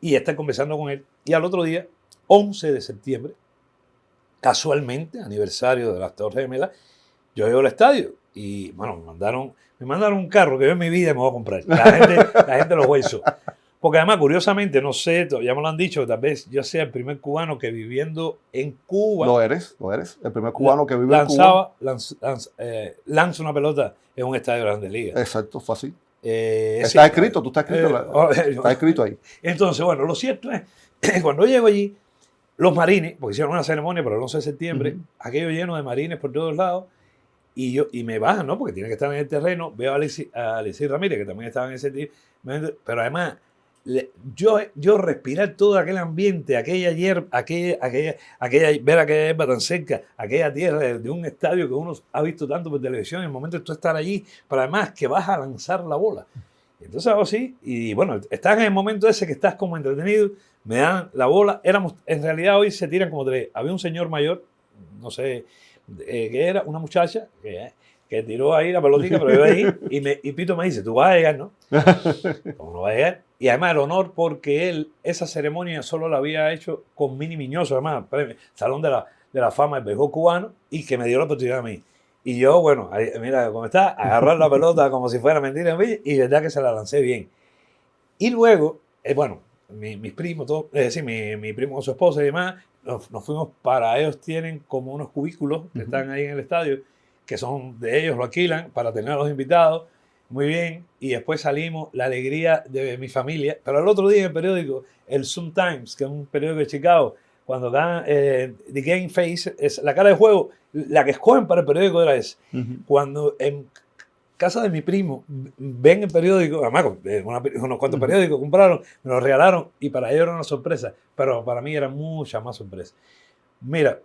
Y estar conversando con él. Y al otro día, 11 de septiembre, casualmente, aniversario de las Torres Gemelas, yo llego al estadio y, bueno, me mandaron un carro que yo en mi vida me voy a comprar. La gente lo hizo. Porque además, curiosamente, no sé, ya me lo han dicho, tal vez yo sea el primer cubano que viviendo en Cuba... Lo eres. El primer cubano que vive en Cuba. Lanza una pelota en un estadio de Grandes Ligas. Exacto, fue así. Sí, Escrito, tú estás escrito. Está escrito ahí. Entonces, bueno, lo cierto es que cuando llego allí, los marines, porque hicieron una ceremonia para el 11 de septiembre, aquello lleno de marines por todos lados, y me bajan, ¿no? Porque tiene que estar en el terreno. Veo a Alexis Ramírez, que también estaba en ese tipo, pero además, yo respirar todo aquel ambiente, aquella hierba, ver aquella hierba tan cerca, aquella tierra de un estadio que uno ha visto tanto por televisión, en el momento de tú estar allí, pero además que vas a lanzar la bola. Entonces hago así, y bueno, estás en el momento ese que estás como entretenido, me dan la bola, en realidad hoy se tiran como tres. Había un señor mayor, no sé qué era, una muchacha que tiró ahí la pelotita, pero yo ahí, y Pito me dice, tú vas a llegar, ¿no? ¿Cómo no vas a llegar? Y además el honor porque él, esa ceremonia solo la había hecho con Mini Miñoso, además, Salón de la Fama del Béisbol Cubano, y que me dio la oportunidad a mí. Y yo, bueno, ahí, mira cómo está, agarrar la pelota como si fuera mentira, y verdad que se la lancé bien. Y luego, bueno, mis primos, mi primo con su esposa y demás, nos fuimos ellos tienen como unos cubículos que están ahí en el estadio, que son de ellos, lo alquilan para tener a los invitados, muy bien, y después salimos, la alegría de mi familia, pero el otro día en el periódico, el Sun Times, que es un periódico de Chicago, cuando ganan The Game Face, es la cara de juego, la que escogen para el periódico era esa. Cuando en casa de mi primo ven el periódico, además unos cuantos periódicos compraron, me los regalaron, y para ellos era una sorpresa, pero para mí era mucha más sorpresa. Mira,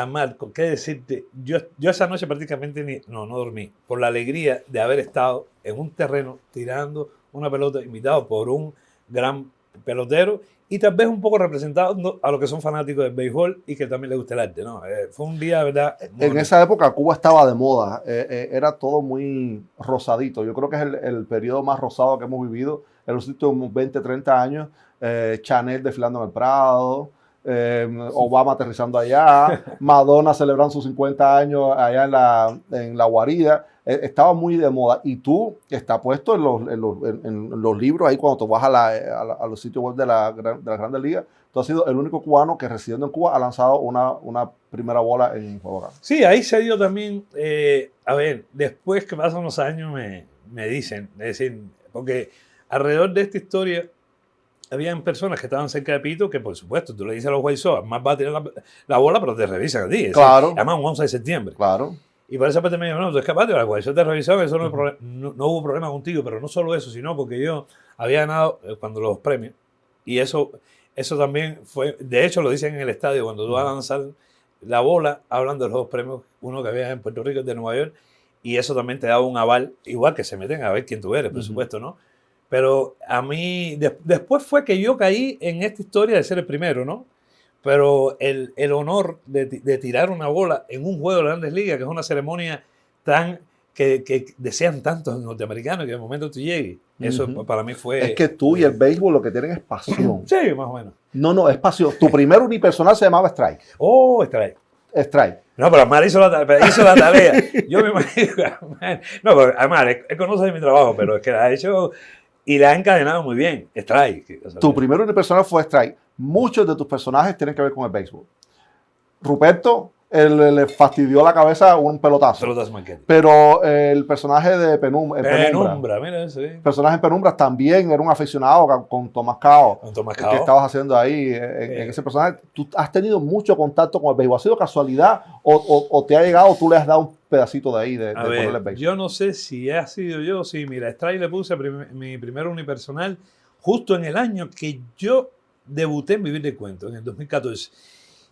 Marco, ¿qué decirte? Yo esa noche prácticamente no dormí, por la alegría de haber estado en un terreno tirando una pelota, invitado por un gran pelotero y tal vez un poco representado a los que son fanáticos del béisbol y que también les gusta el arte, ¿no? Fue un día, ¿verdad? En esa época Cuba estaba de moda, era todo muy rosadito. Yo creo que es el periodo más rosado que hemos vivido en los últimos 20, 30 años. Chanel desfilando en el Prado, Obama aterrizando allá, Madonna celebrando sus 50 años allá en la guarida. Estaba muy de moda y tú está puesto en los libros ahí cuando tú vas a los sitios web de la Grandes Ligas. Tú has sido el único cubano que residiendo en Cuba ha lanzado una primera bola en juego grande. Sí, ahí se dio también, a ver, después que pasan los años me dicen, es decir, porque alrededor de esta historia habían personas que estaban cerca de Pito que, por supuesto, tú le dices a los White Sox, más va a tirar la bola, pero te revisan a ti. Claro. Además, un 11 de septiembre. Claro. Y por esa parte me dijo, no, tú escapaste, la White Sox te revisaron, eso no hubo problema contigo, pero no solo eso, sino porque yo había ganado cuando los premios. Y eso también fue, de hecho lo dicen en el estadio, cuando tú vas a lanzar la bola, hablan de los dos premios, uno que había en Puerto Rico, el de Nueva York, y eso también te daba un aval, igual que se meten a ver quién tú eres, por supuesto, ¿no? Pero a mí, después fue que yo caí en esta historia de ser el primero, ¿no? Pero el honor de tirar una bola en un juego de las Grandes Ligas, que es una ceremonia que desean tantos norteamericanos que de momento tú llegues, eso para mí fue... Es que tú y el béisbol lo que tienen es pasión. Sí, más o menos. No, es pasión. Tu primer unipersonal se llamaba Strike. Oh, Strike. Strike. No, pero Amar hizo la tarea. Yo me imagino que Amar... No, pero Amar, él conoce de mi trabajo, pero es que la ha hecho... Y la ha encadenado muy bien. Strike. Tu primer unipersonal fue Strike. Muchos de tus personajes tienen que ver con el béisbol. Ruperto le fastidió la cabeza un pelotazo. Pero el personaje de Penumbra, mira eso, sí. El personaje en Penumbra también era un aficionado con Tomás Cao. Con Tomás Cao. ¿Qué estabas haciendo ahí en ese personaje? Tú has tenido mucho contacto con el béisbol. ¿Ha sido casualidad o te ha llegado, tú le has dado un pedacito de ahí de ponerle el béisbol? Yo no sé si ha sido yo. Sí, mira, Strike le puse mi primer unipersonal justo en el año que yo debuté en Vivir de Cuento, en el 2014.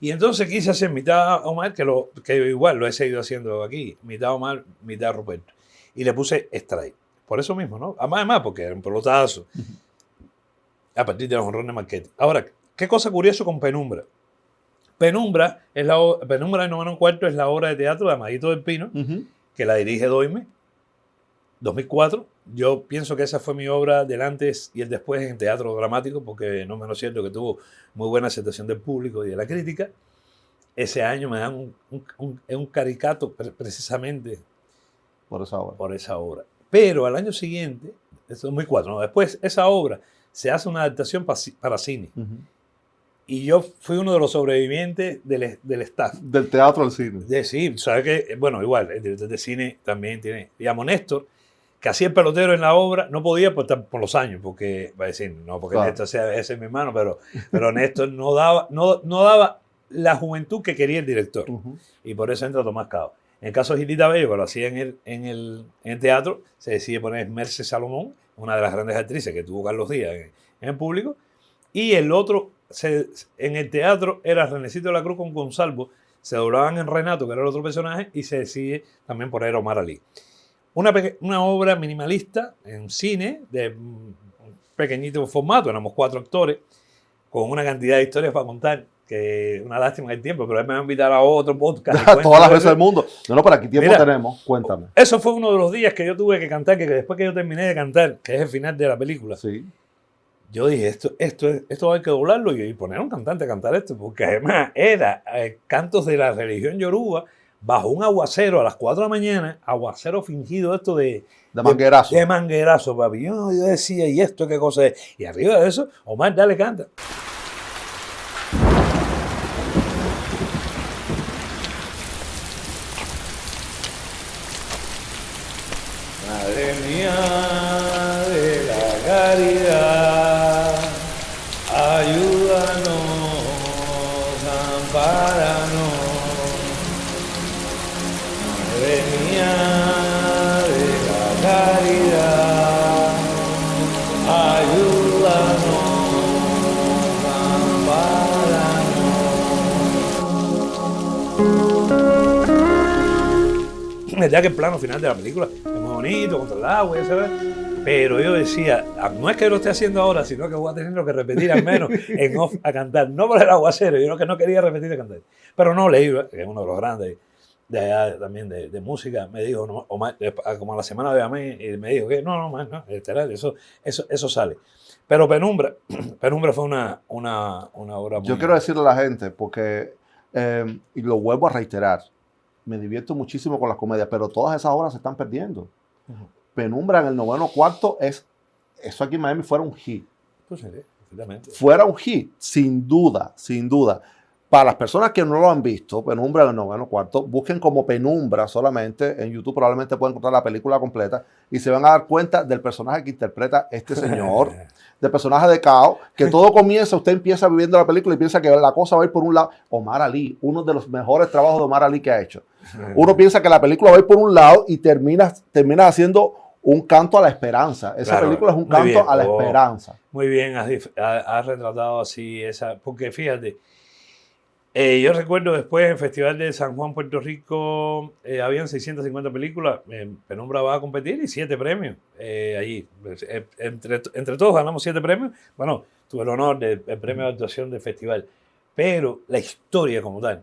Y entonces quise hacer mitad Omar, que igual lo he seguido haciendo aquí, mitad Omar, mitad Ruperto. Y le puse Strike. por eso mismo, ¿no? Además, porque era un pelotazo. A partir de los honrones de Marchetti. Ahora, ¿qué cosa curiosa con Penumbra? Penumbra del noveno cuarto es la obra de teatro de Amadito del Pino, que la dirige Doime, 2004. Yo pienso que esa fue mi obra del antes y el después en teatro dramático, porque no menos cierto que tuvo muy buena aceptación del público y de la crítica. Ese año me dan un caricato precisamente Por esa obra. por esa obra. Pero al año siguiente, es 2004, ¿no? Después esa obra se hace una adaptación para cine. Y yo fui uno de los sobrevivientes del staff. Del teatro al cine. Sí, sabes que, bueno, igual, el director de cine también tiene, digamos, Néstor, que hacía el pelotero en la obra, no podía por los años, porque, va a decir, no porque Claro. Néstor sea ese es mi hermano, pero Néstor no daba la juventud que quería el director. Y por eso entra Tomás Cao. En el caso de Gilita Bello, que lo hacía en el teatro, se decide poner Merce Salomón, una de las grandes actrices que tuvo Carlos Díaz en el público, y el otro en el teatro era Renecito de la Cruz con Gonzalvo, se doblaban en Renato, que era el otro personaje, y se decide también poner Omar Ali. Una obra minimalista en cine, de un pequeñito formato, éramos 4 actores, con una cantidad de historias para contar, que una lástima el tiempo, pero él me va a invitar a otro podcast. Todas las veces del mundo. No, pero aquí tiempo Mira, tenemos. Cuéntame. Eso fue uno de los días que yo tuve que cantar, que después que yo terminé de cantar, que es el final de la película, Sí. yo dije, esto hay que doblarlo y poner a un cantante a cantar esto, porque además era cantos de la religión yoruba bajo un aguacero a las 4 de la mañana, aguacero fingido esto de manguerazo. De manguerazo, papi. Yo decía, ¿y esto qué cosa es? Y arriba de eso, Omar, dale, canta. Madre mía de la caridad, ayúdanos, ampáranos. Madre mía de la caridad, ayúdanos, ampáranos. Ya que el plano final de la película es muy bonito, contra el agua, ¿sabes? Pero yo decía, no es que lo esté haciendo ahora, sino que voy a tenerlo que repetir al menos en off a cantar. No por el aguacero, yo que no quería repetir de cantar. Pero no, leí, que es uno de los grandes de allá también de música, me dijo, no, Omar, como a la semana de mí, y me dijo que no, eso sale. Pero Penumbra fue una obra muy... Yo quiero decirle a la gente, porque, y lo vuelvo a reiterar, me divierto muchísimo con las comedias, pero todas esas obras se están perdiendo. Penumbra en el noveno cuarto eso aquí en Miami fuera un hit. Pues sí, efectivamente. Fuera un hit, sin duda, sin duda. Para las personas que no lo han visto, Penumbra en el noveno cuarto, busquen como Penumbra solamente. En YouTube probablemente pueden encontrar la película completa y se van a dar cuenta del personaje que interpreta este señor, del personaje de Cao, que todo comienza, usted empieza viviendo la película y piensa que la cosa va a ir por un lado. Omar Ali, uno de los mejores trabajos de Omar Ali que ha hecho. Uno piensa que la película va a ir por un lado y termina haciendo un canto a la esperanza. Esa Claro, película es un muy canto bien. a la esperanza. Muy bien, has retratado así esa, porque fíjate, yo recuerdo después en el Festival de San Juan, Puerto Rico, habían 650 películas, Penumbra va a competir y 7 premios allí. Entre todos ganamos 7 premios. Bueno, tuve el honor del premio de actuación del festival, pero la historia como tal,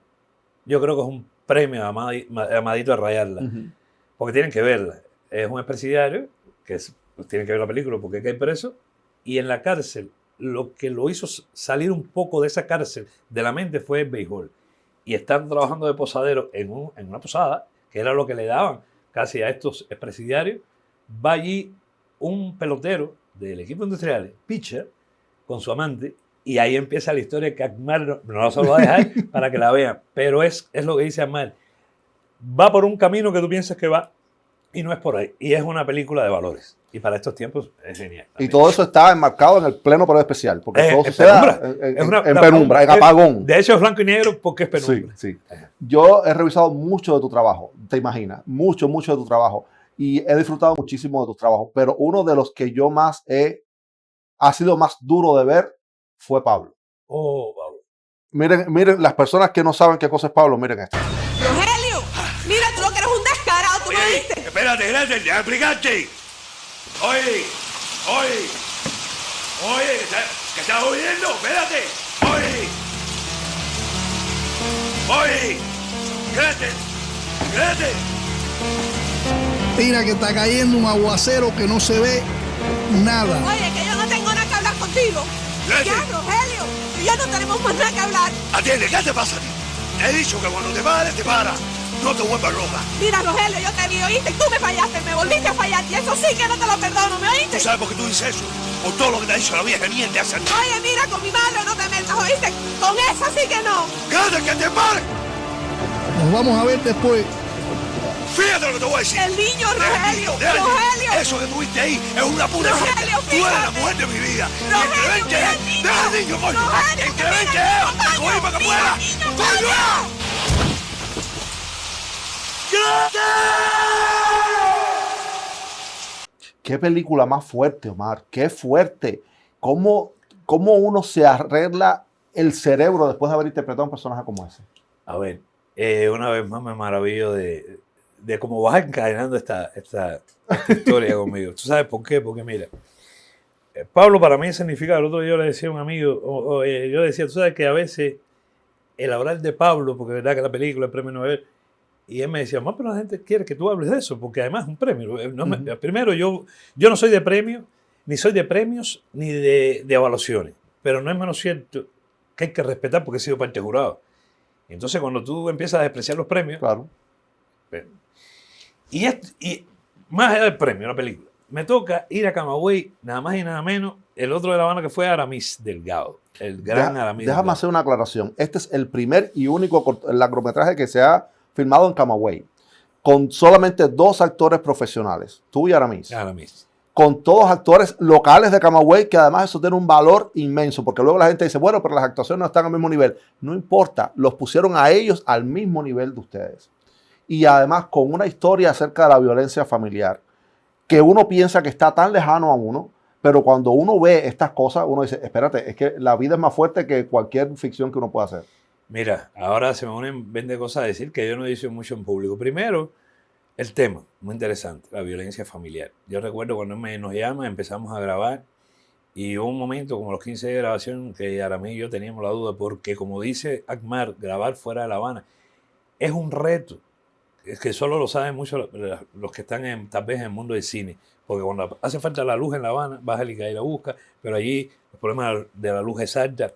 yo creo que es un premio Amadito a rayarla, porque tienen que verla. Es un expresidiario que tienen que ver la película porque cae preso y en la cárcel lo que lo hizo salir un poco de esa cárcel de la mente fue el béisbol. Y están trabajando de posadero en una posada, que era lo que le daban casi a estos expresidiarios. Va allí un pelotero del equipo industrial, pitcher, con su amante, y ahí empieza la historia que Akmar no se lo va a dejar para que la vean. Pero es lo que dice Akmar. Va por un camino que tú piensas que va y no es por ahí. Y es una película de valores. Y para estos tiempos es genial. Y todo eso está enmarcado en el pleno periodo especial, porque todo sucede en Penumbra, en apagón. De hecho es blanco y negro porque es Penumbra. Sí, sí. Yo he revisado mucho de tu trabajo, te imaginas, mucho de tu trabajo. Y he disfrutado muchísimo de tus trabajos. Pero uno de los que yo ha sido más duro de ver fue Pablo. Oh, Pablo. Miren, las personas que no saben qué cosa es Pablo, miren esto. Rogelio, mira, tú lo que eres un descarado, ¿tú me viste? Espérate, ya explicaste. Oye, oye, oye, que estás oyendo, espérate. Oye, oye, quédate. Mira que está cayendo un aguacero que no se ve nada. Oye, que yo no tengo nada que hablar contigo. Vete. Ya, Rogelio, y ya no tenemos más nada que hablar. Atiende, ¿qué te pasa a ti? Te he dicho que cuando te pares, te paras. No te vuelvas loca. Mira, Rogelio, yo te vi, oíste, y tú me fallaste, me volviste a fallar, y eso sí que no te lo perdono, ¿me oíste? ¿Tú sabes por qué tú dices eso? Por todo lo que te ha dicho la vieja mierda hace años. Oye, mira, con mi madre no te metas, ¿oíste? Con esa sí que no. ¡Cállate, que te pares! Nos vamos a ver después. Fíjate lo que te voy a decir. El niño, Rogelio, Deja el niño. Rogelio. Eso que tuviste ahí es una pura Rogelio, fiesta. Tú eres la fíjate. mujer de mi vida. Rogelio, y el que ven que mira es. el niño. Deja el niño, coño. Rogelio, El que mira ven el que niño, es. coño. Coño, para que Mira muera. el niño, ¡Coño! Qué película más fuerte, Omar. Qué fuerte. ¿Cómo uno se arregla el cerebro después de haber interpretado a un personaje como ese? A ver, una vez más me maravillo de cómo vas encadenando esta historia conmigo. ¿Tú sabes por qué? Porque mira, Pablo para mí significa, el otro día yo le decía a un amigo, yo le decía, tú sabes que a veces el hablar de Pablo, porque es verdad que la película, el premio Nobel, y él me decía, más pero la gente quiere que tú hables de eso, porque además es un premio. Primero, yo no soy de premios, ni soy de premios, ni de evaluaciones, pero no es menos cierto que hay que respetar porque he sido parte jurado. Entonces, cuando tú empiezas a despreciar los premios, Claro. y más allá del premio, la película, me toca ir a Camagüey, nada más y nada menos, el otro de La Habana que fue Aramis Delgado, el gran Aramis Déjame Delgado. hacer una aclaración. Este es el primer y único largometraje que se ha filmado en Camagüey, con solamente 2 actores profesionales, tú y Aramis. Aramis. Con todos actores locales de Camagüey, que además eso tiene un valor inmenso, porque luego la gente dice, bueno, pero las actuaciones no están al mismo nivel. No importa, los pusieron a ellos al mismo nivel de ustedes. Y además con una historia acerca de la violencia familiar, que uno piensa que está tan lejano a uno, pero cuando uno ve estas cosas, uno dice, espérate, es que la vida es más fuerte que cualquier ficción que uno pueda hacer. Mira, ahora se me unen 20 cosas a decir que yo no he dicho mucho en público. Primero, el tema, muy interesante, la violencia familiar. Yo recuerdo cuando nos llama, empezamos a grabar y hubo un momento, como los 15 de grabación, que Aramis y yo teníamos la duda, porque como dice Akmar, grabar fuera de La Habana es un reto. Es que solo lo saben mucho los que están tal vez en el mundo del cine, porque cuando hace falta la luz en La Habana, vas a y la busca, pero allí el problema de la luz exacta,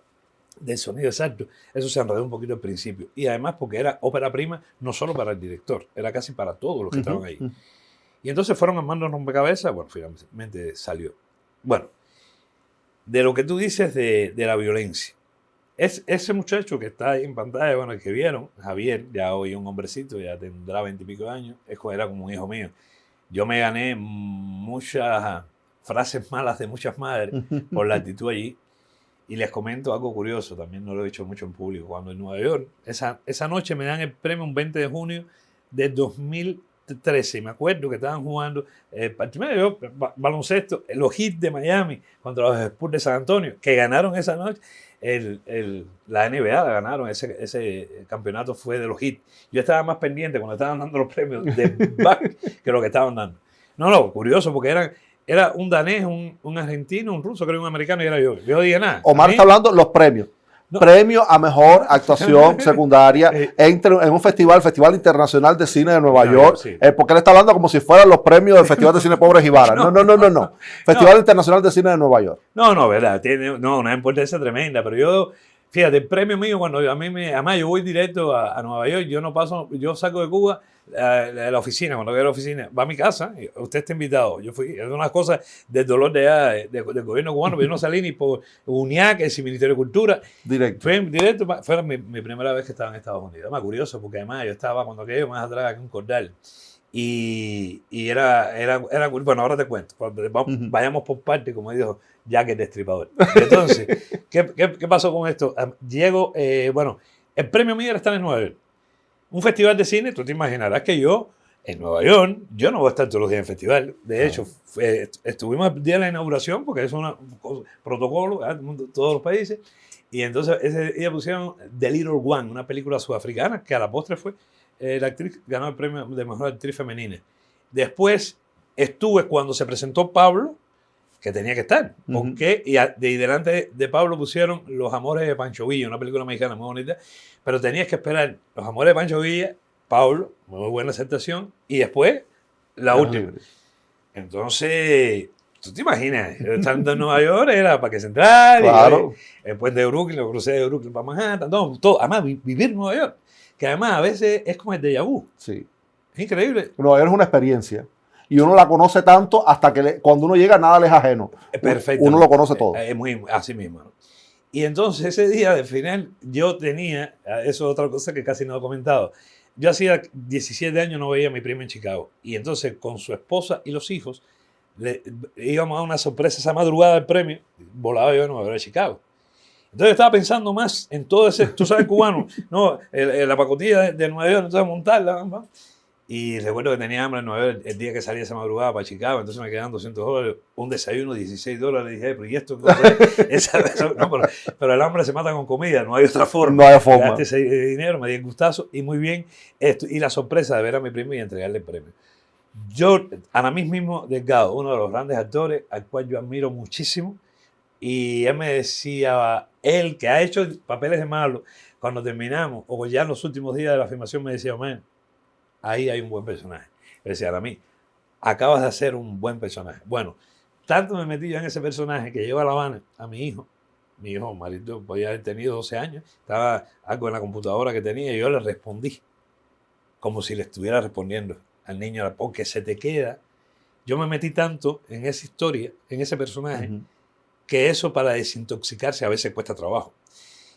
del sonido exacto, eso se enredó un poquito al principio. Y además porque era ópera prima no solo para el director, era casi para todos los que estaban ahí. Y entonces fueron armando rompecabezas, bueno, finalmente salió. Bueno, de lo que tú dices de la violencia. Ese muchacho que está ahí en pantalla, bueno, el que vieron, Javier, ya hoy un hombrecito, ya tendrá 20 y pico de años, era como un hijo mío. Yo me gané muchas frases malas de muchas madres por la actitud allí. Y les comento algo curioso, también no lo he dicho mucho en público. Cuando en Nueva York, esa noche me dan el premio un 20 de junio de 2013. Me acuerdo que estaban jugando primero baloncesto, los Heat de Miami contra los Spurs de San Antonio, que ganaron esa noche. La NBA la ganaron, ese campeonato fue de los Heat. Yo estaba más pendiente cuando estaban dando los premios de back que lo que estaban dando. No, curioso, porque era un danés, un argentino, un ruso, creo un americano, y era yo. Yo no dije nada. Omar está hablando los premios. No. Premio a mejor actuación secundaria en un Festival Internacional de Cine de Nueva York. Sí. Porque él está hablando como si fueran los premios del Festival de Cine Pobres Ibarra. No. Festival Internacional de Cine de Nueva York. No, verdad, tiene una importancia tremenda, pero yo, fíjate, el premio mío, cuando además yo voy directo a Nueva York, yo no paso, yo saco de Cuba la oficina, cuando voy a la oficina, va a mi casa, usted está invitado. Yo fui, es unas cosas del dolor del gobierno cubano, pero yo no salí ni por UNIAC, el Ministerio de Cultura. Directo. Fue directo, fue mi primera vez que estaba en Estados Unidos. Más curioso, porque además yo estaba cuando aquello más atrás que un cordal. Y era bueno, ahora te cuento. Vayamos por parte, como dijo Jack el Destripador. Entonces, ¿qué pasó con esto? Llego, bueno, el premio mío era estar en Nueva York. Un festival de cine, tú te imaginarás que yo, en Nueva York, yo no voy a estar todos los días en festival. De hecho, estuvimos el día de la inauguración, porque es un protocolo, todos los países. Y entonces ese día pusieron The Little One, una película sudafricana, que a la postre fue la actriz ganó el premio de mejor actriz femenina. Después estuve cuando se presentó Pablo, que tenía que estar. Porque, y delante de Pablo pusieron Los Amores de Pancho Villa, una película mexicana muy bonita, pero tenías que esperar Los Amores de Pancho Villa, Pablo, muy buena aceptación, y después la última. Entonces, tú te imaginas, estando en Nueva York era Parque Central, Claro. y el puente de Brooklyn, lo crucé de Brooklyn para Manhattan, todo. Además, vivir en Nueva York, que además a veces es como el déjà vu. Sí. Es increíble. Nueva York es una experiencia. Y uno la conoce tanto hasta que cuando uno llega nada le es ajeno. Perfecto. Uno lo conoce todo. Es muy así mismo, ¿no? Y entonces ese día de final yo tenía, eso es otra cosa que casi no he comentado, yo hacía 17 años no veía a mi prima en Chicago. Y entonces con su esposa y los hijos íbamos a una sorpresa esa madrugada del premio, volaba yo a Nueva York a Chicago. Entonces estaba pensando más en todo ese, tú sabes, cubano, ¿no? La pacotilla de Nueva York, entonces montarla, ¿no? Y recuerdo que tenía hambre en Nueva York el día que salí esa madrugada para Chicago, entonces me quedaban $200, un desayuno $16. Le dije, pero ¿y esto? No, pero el hambre se mata con comida, no hay otra forma. No hay forma. Gasté ese dinero, me di el gustazo y muy bien. Y la sorpresa de ver a mi primo y entregarle el premio. Yo, Aramis mismo Delgado, uno de los grandes actores al cual yo admiro muchísimo, y él me decía, él que ha hecho papeles de malo, cuando terminamos, o ya en los últimos días de la filmación, me decía, man, ahí hay un buen personaje. Yo decía, Aramis, acabas de hacer un buen personaje. Bueno, tanto me metí yo en ese personaje que llevo a La Habana a mi hijo, Marito, podía haber tenido 12 años, estaba algo en la computadora que tenía y yo le respondí, como si le estuviera respondiendo al niño, porque se te queda. Yo me metí tanto en esa historia, en ese personaje, que eso para desintoxicarse a veces cuesta trabajo.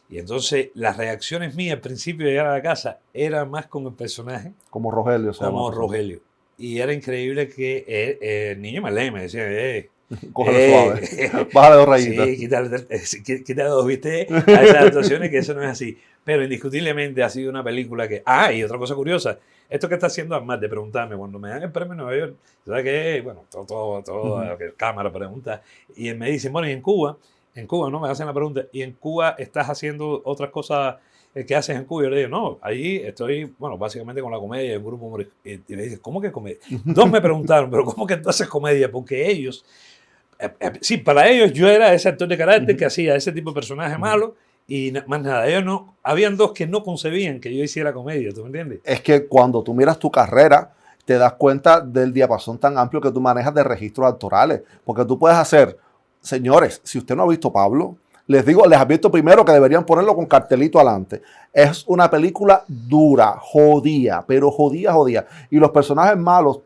Y entonces las reacciones mías al principio de llegar a la casa eran más con el personaje. Como Rogelio. Como Rogelio. Y era increíble que el niño me decía, cógelo suave, bájale 2 rayitas. Sí, quítale 2, ¿viste? A esas actuaciones que eso no es así. Pero indiscutiblemente ha sido una película que... y otra cosa curiosa, esto que está haciendo Ahmad de preguntarme, cuando me dan el premio en Nueva York, ¿sabes qué? Bueno, todo cámara pregunta, y él me dice, bueno, y en Cuba, ¿no? Me hacen la pregunta, ¿y en Cuba estás haciendo otras cosas que haces en Cuba? Yo le digo, no, allí estoy, bueno, básicamente con la comedia, el grupo humorístico. Y le dice, ¿cómo que comedia? 2 me preguntaron, ¿pero cómo que tú haces comedia? Porque ellos, sí, para ellos yo era ese actor de carácter que hacía ese tipo de personaje malo, y más nada, ellos no, habían 2 que no concebían que yo hiciera comedia, ¿tú me entiendes? Es que cuando tú miras tu carrera, te das cuenta del diapasón tan amplio que tú manejas de registros actorales, porque tú puedes hacer, señores, si usted no ha visto Pablo, les advierto primero que deberían ponerlo con cartelito adelante. Es una película dura, jodida, pero jodida. Y los personajes malos,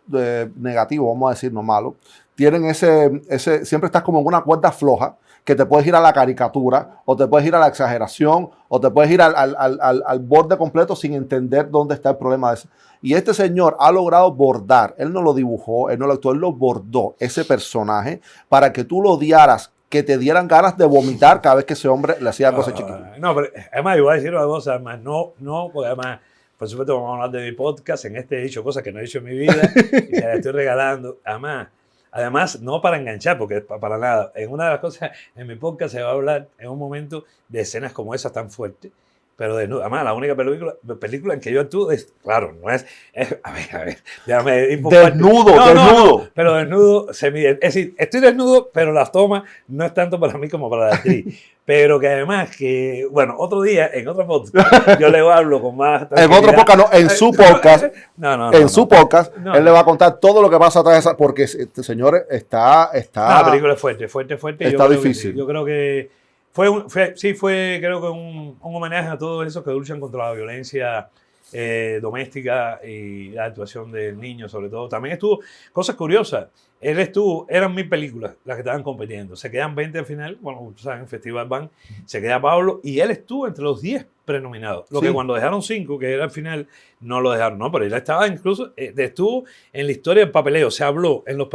negativos, vamos a decir, no malos, tienen ese, siempre estás como en una cuerda floja, que te puedes ir a la caricatura, o te puedes ir a la exageración, o te puedes ir al borde completo sin entender dónde está el problema de eso. Y este señor ha logrado bordar, él no lo dibujó, él no lo actuó, él lo bordó, ese personaje, para que tú lo odiaras, que te dieran ganas de vomitar cada vez que ese hombre le hacía cosas chiquitas. No, pero además, yo voy a decir una cosa, además, no, porque además, por supuesto, vamos a hablar de mi podcast, en este he dicho cosas que no he dicho en mi vida, y que las estoy regalando, Además, no para enganchar, porque para nada. En una de las cosas, en mi podcast se va a hablar en un momento de escenas como esas tan fuertes, pero desnudo. Además, la única película en que yo actúo claro, no es a ver, déjame desnudo. Pero desnudo se mide. Es decir, estoy desnudo, pero las tomas no es tanto para mí como para la actriz. Pero que además que, bueno, otro día, en otro podcast, yo le hablo con más en otro podcast, no, en su podcast. En su podcast, él le va a contar todo lo que pasa atrás de esa, porque este señor está. La película es fuerte. Está difícil. Yo creo que fue creo que un homenaje a todos esos que luchan contra la violencia doméstica y la actuación del niño, sobre todo. También estuvo cosas curiosas. Eran 1000 películas las que estaban compitiendo. Se quedan 20 al final. Bueno, tú sabes, en Festival Van se queda Pablo y él estuvo entre los 10 prenominados. Lo que cuando dejaron 5, que era al final, no lo dejaron. No, pero él estaba incluso, estuvo en la historia del papeleo. Se habló en los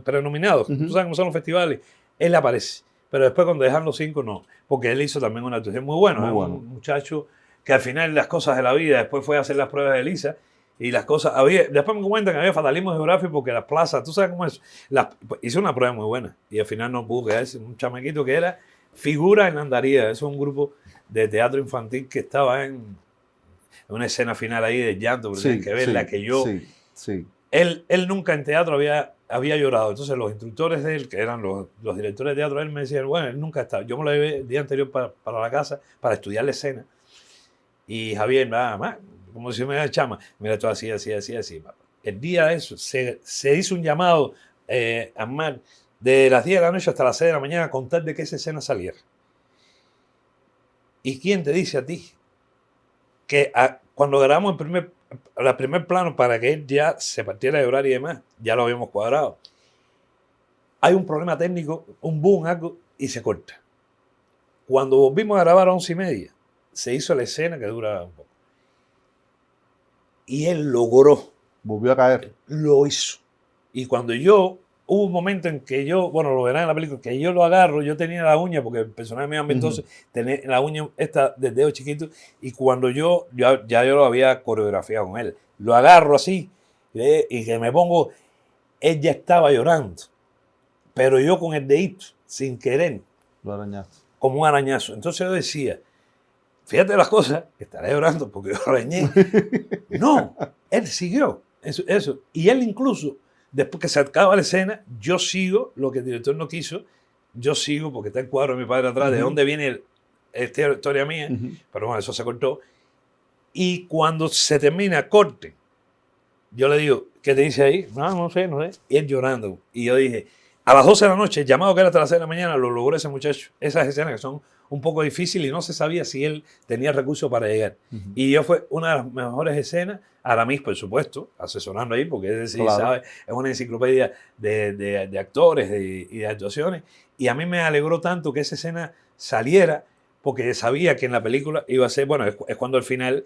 prenominados. Tú sabes cómo son los festivales. Él aparece. Pero después cuando dejan los 5, no. Porque él hizo también una actuación muy buena. Un muchacho que al final las cosas de la vida, después fue a hacer las pruebas de Elisa. Y las cosas, después me cuentan que había fatalismo geográfico porque las plazas, tú sabes cómo es, hizo una prueba muy buena y al final no pudo quedarse, un chamaquito que era figura en la andaría. Eso es un grupo de teatro infantil que estaba en una escena final ahí de llanto, pero tienen que verla, que yo, él nunca en teatro había había llorado. Entonces los instructores de él, que eran los directores de teatro de él, me decían, bueno, él nunca estaba. Yo me lo llevé el día anterior para la casa para estudiar la escena. Y Javier, nada más, como si me chama, mira, todo así. El día de eso se hizo un llamado a Mar de las 10 de la noche hasta las 6 de la mañana con tal de que esa escena saliera. ¿Y quién te dice a ti que cuando grabamos el primer plano para que él ya se partiera de llorar y demás, ya lo habíamos cuadrado? Hay un problema técnico, un boom, algo, y se corta. Cuando volvimos a grabar a 11:30, se hizo la escena que dura un poco. Y él logró. Volvió a caer. Lo hizo. Y cuando hubo un momento en que lo verán en la película, que yo lo agarro, yo tenía la uña, porque el personaje mío entonces tenía la uña esta del dedo chiquito, y cuando yo lo había coreografiado con él, lo agarro así, y que me pongo, él ya estaba llorando, pero yo con el dedito, sin querer, Lo arañaste. como un arañazo. Entonces yo decía, fíjate las cosas, estaré llorando porque yo arañé. No, él siguió. Eso. Y él incluso, después que se acaba la escena, yo sigo lo que el director no quiso. Yo sigo, porque está el cuadro de mi padre atrás, de dónde viene esta historia mía. Pero bueno, eso se cortó. Y cuando se termina, corte, yo le digo, ¿qué te dice ahí? No sé. Y él llorando. Y yo dije, a las 12 de la noche, el llamado que era hasta las 6 de la mañana, lo logró ese muchacho. Esas escenas que son un poco difíciles y no se sabía si él tenía recursos para llegar. Y yo fue una de las mejores escenas. Aramis, por supuesto, asesorando ahí, porque es decir, Claro. ¿sabe? Es una enciclopedia de actores y de actuaciones. Y a mí me alegró tanto que esa escena saliera, porque sabía que en la película iba a ser, bueno, es cuando al final,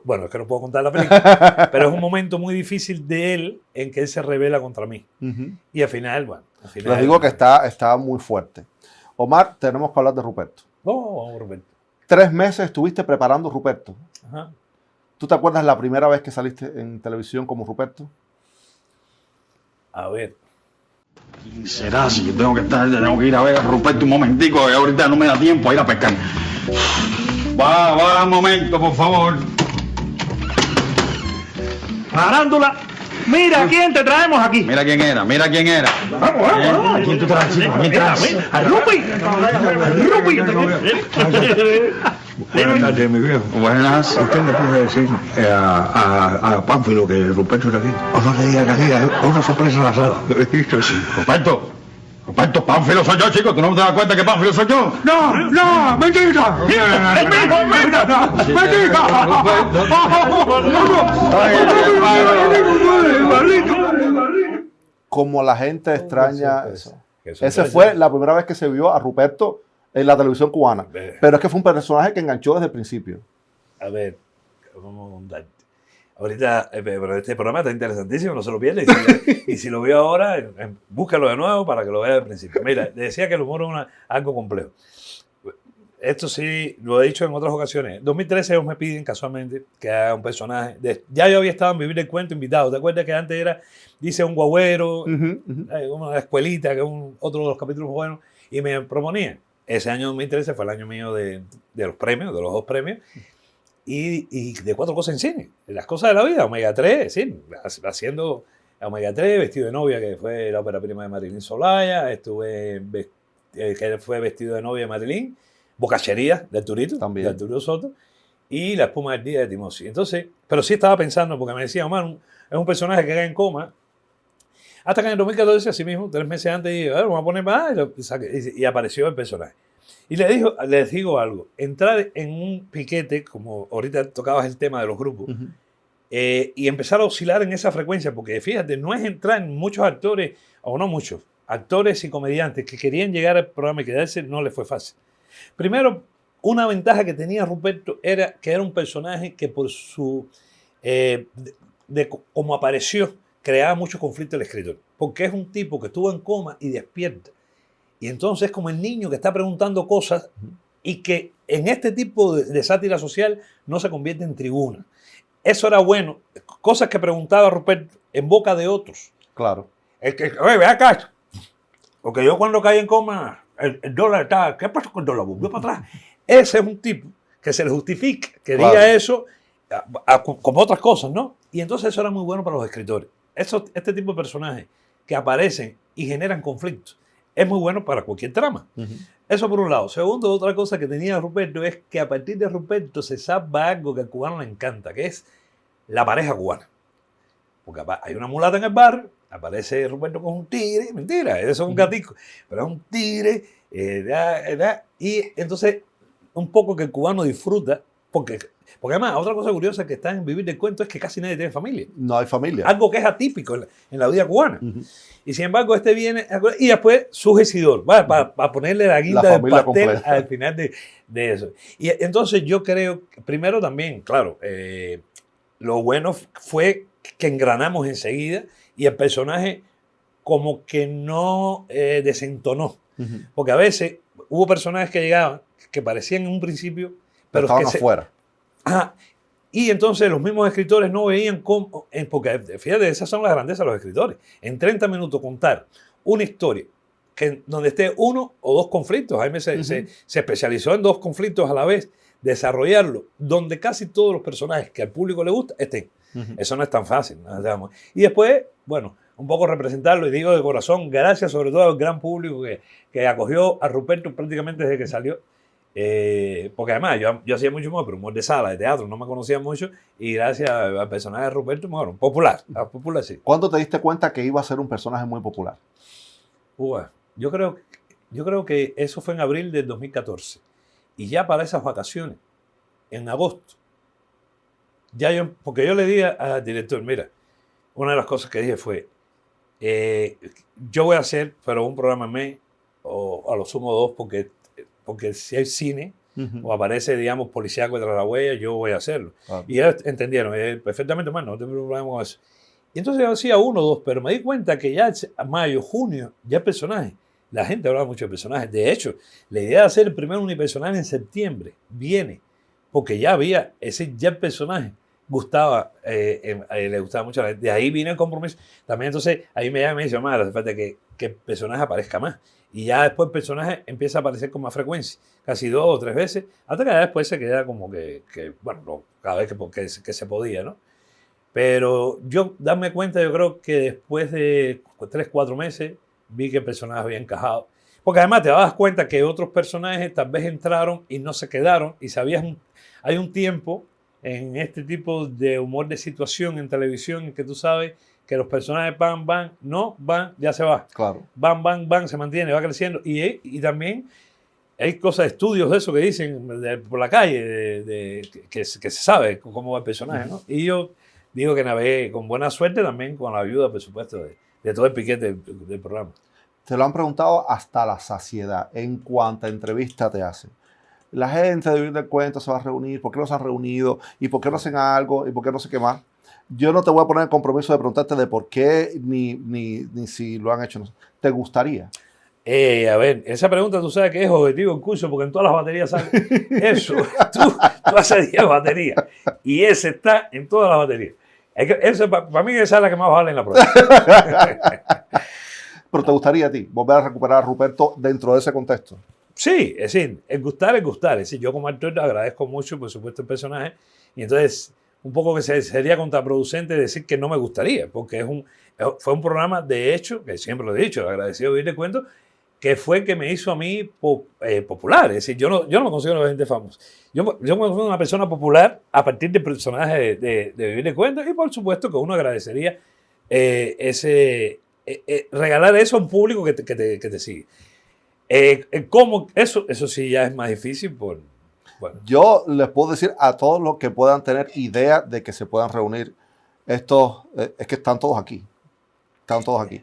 bueno, es que no puedo contar la película, pero es un momento muy difícil de él en que él se revela contra mí. Y al final, bueno. Les digo que está muy fuerte. Omar, tenemos que hablar de Ruperto. Vamos, Roberto. 3 meses estuviste preparando Ruperto. Ajá. ¿Tú te acuerdas la primera vez que saliste en televisión como Ruperto? A ver. ¿Quién será? Si yo tengo que ir a ver a Ruperto un momentico, que ahorita no me da tiempo a ir a pescar. Va, un momento, por favor. Farándula. Mira quién te traemos aquí. Mira quién era. Vamos. ¿Quién tú traes, chico? ¿Quién traes? Al Rupi. Buenas tardes, mi viejo. Buenas. ¿Usted le puede decir a Pánfilo que Ruperto está aquí? O no le diga que aquí, es una sorpresa en la sala. Esto sí. Ruperto, Pánfilo soy yo, chico. ¿Tú no te das cuenta que Pánfilo soy yo? No, mentira. Como la gente extraña eso. Qué Esa sorpresa. fue la primera vez que se vio a Ruperto en la televisión cubana. Pero es que fue un personaje que enganchó desde el principio. A ver, vamos a contar. Ahorita, pero este programa está interesantísimo, no se lo pierda. Y si lo veo ahora, búscalo de nuevo para que lo vea al principio. Mira, le decía que el humor es algo complejo. Esto sí, lo he dicho en otras ocasiones. En 2013 ellos me piden casualmente que haga un personaje. Ya yo había estado en Vivir el Cuento invitado. ¿Te acuerdas que antes era, dice, un guagüero, una escuelita, que es otro de los capítulos buenos, y me proponían? Ese año 2013 fue el año mío de los premios, de los 2 premios, y de 4 cosas en cine. Las cosas de la vida, Omega 3, sí, haciendo Omega 3, Vestido de novia, que fue la ópera prima de Marilyn Solaya, que fue Vestido de novia de Marilyn, Bocachería de Arturito, También. de Arturo Soto, y La espuma del día de Timothy. Entonces, pero sí estaba pensando, porque me decía, Omar, es un personaje que cae en coma. Hasta que en el 2014, así mismo, 3 meses antes, dije, a ver, vamos a poner más, y apareció el personaje. Y les digo algo, entrar en un piquete, como ahorita tocabas el tema de los grupos, y empezar a oscilar en esa frecuencia, porque fíjate, no es entrar en muchos actores, o no muchos, actores y comediantes que querían llegar al programa y quedarse, no les fue fácil. Primero, una ventaja que tenía Ruperto era que era un personaje que por su, como apareció, creaba mucho conflicto el escritor, porque es un tipo que estuvo en coma y despierta. Y entonces es como el niño que está preguntando cosas y que en este tipo de sátira social no se convierte en tribuna. Eso era bueno. Cosas que preguntaba Ruperto en boca de otros. Claro. Oye, ve acá. Porque yo cuando caí en coma, el dólar está... ¿Qué pasó con el dólar? Volvió para atrás. Ese es un tipo que se le justifica, que Claro. diga eso como otras cosas, ¿no? Y entonces eso era muy bueno para los escritores. este tipo de personajes que aparecen y generan conflictos es muy bueno para cualquier trama. Eso por un lado. Segundo, otra cosa que tenía Ruperto es que a partir de Ruperto se sabe algo que al cubano le encanta, que es la pareja cubana. Porque hay una mulata en el barrio, aparece Ruperto con un tigre, mentira, eso es un gatico, pero es un tigre, y entonces un poco que el cubano disfruta, porque además otra cosa curiosa que está en Vivir del Cuento es que casi nadie tiene familia. No hay familia. Algo que es atípico en la vida cubana. Y sin embargo este viene, y después su Isidor, para ponerle la guinda del pastel completa al final de eso. Y entonces yo creo, primero también, claro, lo bueno fue que engranamos enseguida y el personaje como que no desentonó. Porque a veces hubo personajes que llegaban que parecían en un principio, pero estaban que afuera. Y entonces los mismos escritores no veían cómo, porque fíjate, esas son las grandezas de los escritores. En 30 minutos contar una historia donde esté uno o dos conflictos. Jaime se especializó en 2 conflictos a la vez, desarrollarlo, donde casi todos los personajes que al público le gusta estén. Eso no es tan fácil. ¿no? Y después, bueno, un poco representarlo, y digo de corazón, gracias sobre todo al gran público que acogió a Ruperto prácticamente desde que salió. Porque además yo hacía mucho humor, pero humor de sala, de teatro, no me conocía mucho, y gracias al personaje de Ruperto, bueno, popular sí. ¿Cuándo te diste cuenta que iba a ser un personaje muy popular? Yo creo que eso fue en abril del 2014, y ya para esas vacaciones, en agosto, porque yo le dije al director, mira, una de las cosas que dije fue, yo voy a hacer, pero un programa en mes, o a lo sumo 2, porque si hay cine o aparece, digamos, policíaco detrás de la huella, yo voy a hacerlo. Y ellos entendieron perfectamente, no tengo problema con eso. Y entonces yo hacía 1 o 2, pero me di cuenta que ya a mayo, junio, ya el personaje, la gente hablaba mucho de personajes. De hecho, la idea de hacer el primer unipersonal en septiembre viene porque ya había ya el personaje gustaba, le gustaba mucho a la gente. De ahí viene el compromiso. También entonces ahí me llama y me dice, hace falta que el personaje aparezca más. Y ya después el personaje empieza a aparecer con más frecuencia, casi 2 o 3 veces, hasta que después se queda como bueno, cada vez que se podía, ¿no? Pero darme cuenta, yo creo que después de 3 o 4 meses, vi que el personaje había encajado. Porque además te das cuenta que otros personajes tal vez entraron y no se quedaron, y hay un tiempo en este tipo de humor de situación en televisión en que tú sabes que los personajes van, ya se va. Claro. Van, se mantiene, va creciendo. Y también hay cosas, estudios de eso que dicen por la calle, que se sabe cómo va el personaje, ¿no? Y yo digo que navegué con buena suerte también con la ayuda, por supuesto, de todo el piquete del programa. Te lo han preguntado hasta la saciedad en cuánta entrevista te hacen. La gente de Vivir del Cuento se va a reunir, ¿por qué no se han reunido? ¿Y por qué no hacen algo? ¿Y por qué no sé qué más? Yo no te voy a poner el compromiso de preguntarte de por qué ni si lo han hecho. ¿Te gustaría? A ver, esa pregunta tú sabes que es objetivo en curso, porque en todas las baterías sale eso. Tú haces 10 baterías y ese está en todas las baterías. Para mí esa es la que más vale en la prueba. ¿Pero te gustaría a ti volver a recuperar a Ruperto dentro de ese contexto? Sí, es decir, el gustar es gustar. Es decir, yo como actor agradezco mucho, por supuesto, el personaje, y entonces un poco que sería contraproducente decir que no me gustaría, porque fue un programa, de hecho, que siempre lo he dicho, agradecido Vivir de Cuento, que fue el que me hizo a mí popular. Es decir, yo no me considero una gente famosa. Yo me considero una persona popular a partir del personaje de Vivir de Cuento, y por supuesto que uno agradecería regalar eso a un público que te sigue. ¿Cómo? Eso sí ya es más difícil. Bueno. Yo les puedo decir a todos los que puedan tener idea de que se puedan reunir, es que están todos aquí. Están todos aquí.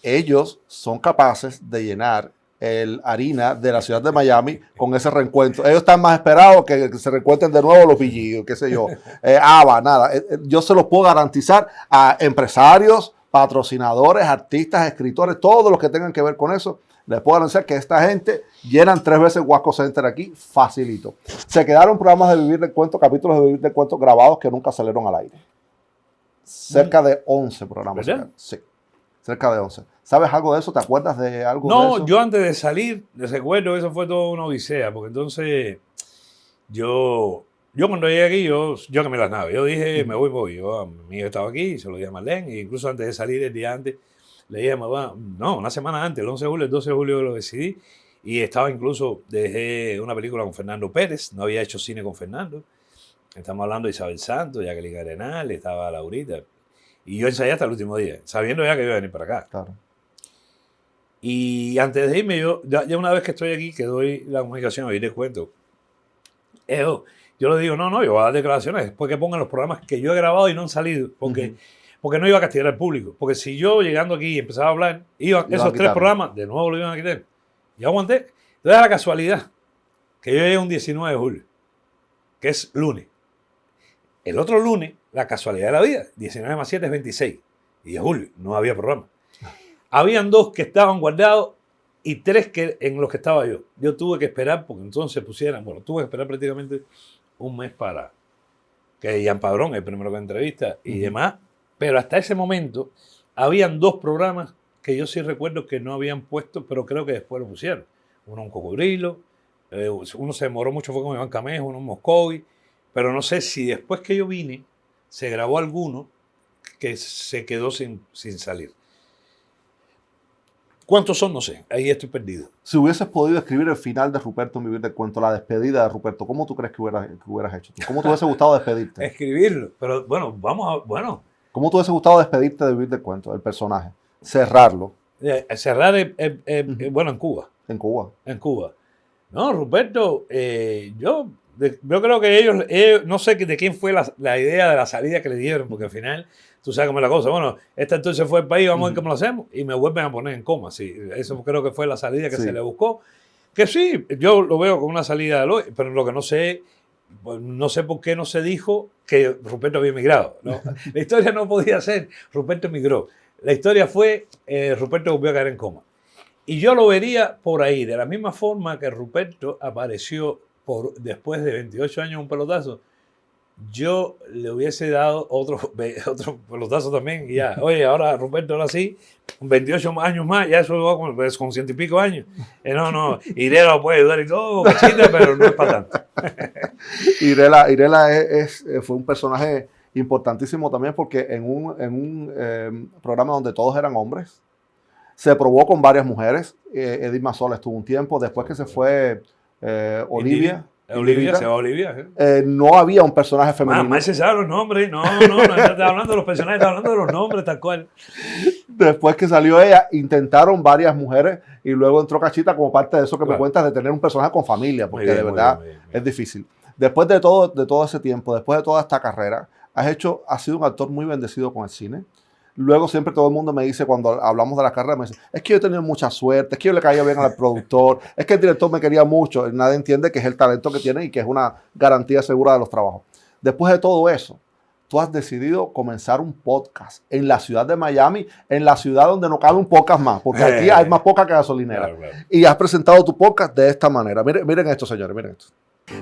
Ellos son capaces de llenar el harina de la ciudad de Miami con ese reencuentro. Ellos están más esperados que se reencuentren de nuevo los villidos, qué sé yo. Nada. Yo se los puedo garantizar a empresarios, patrocinadores, artistas, escritores, todos los que tengan que ver con eso. Les puedo anunciar que esta gente llenan 3 veces Huasco Center aquí, facilito. Se quedaron programas de Vivir del Cuento, capítulos de Vivir del Cuento grabados que nunca salieron al aire. Cerca de 11 programas. ¿Verdad? Sí, cerca de 11. ¿Sabes algo de eso? ¿Te acuerdas de algo de eso? No, yo antes de salir, recuerdo, eso fue toda una odisea, porque entonces yo Yo cuando llegué aquí, yo que me las nave, yo dije, me voy. Mi hijo estaba aquí, se lo dije a Marlene, e incluso antes de salir, el día antes, le dije a mamá, no, una semana antes, el 11 de julio, el 12 de julio lo decidí, y estaba incluso, dejé una película con Fernando Pérez, no había hecho cine con Fernando, estamos hablando de Isabel Santos, Jacqueline Arenal, estaba Laurita, y yo ensayé hasta el último día, sabiendo ya que iba a venir para acá. Claro. Y antes de irme, ya una vez que estoy aquí, que doy la comunicación, y les cuento, yo le digo, no, yo voy a dar declaraciones después que pongan los programas que yo he grabado y no han salido, porque no iba a castigar al público. Porque si yo llegando aquí empezaba a hablar, esos 3 programas, de nuevo lo iban a quitar. Y aguanté. Entonces, la casualidad que yo llegué un 19 de julio, que es lunes. El otro lunes, la casualidad de la vida, 19 más 7 es 26. Y de julio, no había programa. Habían 2 que estaban guardados y 3 en los que estaba yo. Yo tuve que esperar, porque entonces tuve que esperar prácticamente un mes para que Ian Padrón, el primero que entrevista y demás, pero hasta ese momento habían 2 programas que yo sí recuerdo que no habían puesto, pero creo que después lo pusieron. Uno un cocodrilo, uno se demoró mucho, fue con Iván Camejo, uno un Moscovi, pero no sé si después que yo vine se grabó alguno que se quedó sin salir. ¿Cuántos son? No sé. Ahí estoy perdido. Si hubieses podido escribir el final de Ruperto en Vivir del Cuento, la despedida de Ruperto, ¿cómo tú crees que hubieras hecho? ¿Cómo te hubiese gustado despedirte? Escribirlo. Pero bueno, ¿Cómo te hubiese gustado despedirte de Vivir del Cuento, el personaje? Cerrarlo. Cerrar, bueno, en Cuba. En Cuba. En Cuba. No, Ruperto, yo creo que ellos, no sé de quién fue la idea de la salida que le dieron, porque al final, tú sabes cómo es la cosa. Bueno, esta entonces fue el país, vamos a ver cómo lo hacemos, y me vuelven a poner en coma. Sí, eso creo que fue la salida que se le buscó. Que sí, yo lo veo como una salida de hoy, pero lo que no sé por qué no se dijo que Ruperto había emigrado, ¿no? La historia no podía ser Ruperto emigró. La historia fue Ruperto volvió a caer en coma. Y yo lo vería por ahí, de la misma forma que Ruperto apareció después de 28 años un pelotazo, yo le hubiese dado otro pelotazo también. Y ya, oye, ahora Ruperto, ahora sí, 28 años más, ya eso va con 100 y pico años. No, Irela lo puede ayudar y todo, cachita, pero no es para tanto. Irela fue un personaje importantísimo también porque en un programa donde todos eran hombres, se probó con varias mujeres. Edith Mazola estuvo un tiempo, después que se fue Olivia. Se va a Olivia. No había un personaje femenino. Más se sabe los nombres. No está hablando de los personajes, está hablando de los nombres, tal cual. Después que salió ella, intentaron varias mujeres y luego entró Cachita como parte de eso que me cuentas de tener un personaje con familia, porque de verdad es difícil. Después de todo ese tiempo, después de toda esta carrera, has sido un actor muy bendecido con el cine. Luego siempre todo el mundo me dice, cuando hablamos de la carrera, me dice, es que yo he tenido mucha suerte, es que yo le caía bien al productor, es que el director me quería mucho. Nadie entiende que es el talento que tiene y que es una garantía segura de los trabajos. Después de todo eso, tú has decidido comenzar un podcast en la ciudad de Miami, en la ciudad donde no cabe un podcast más, porque aquí hay más podcast que gasolinera. Claro. Y has presentado tu podcast de esta manera. Miren esto, señores, miren esto.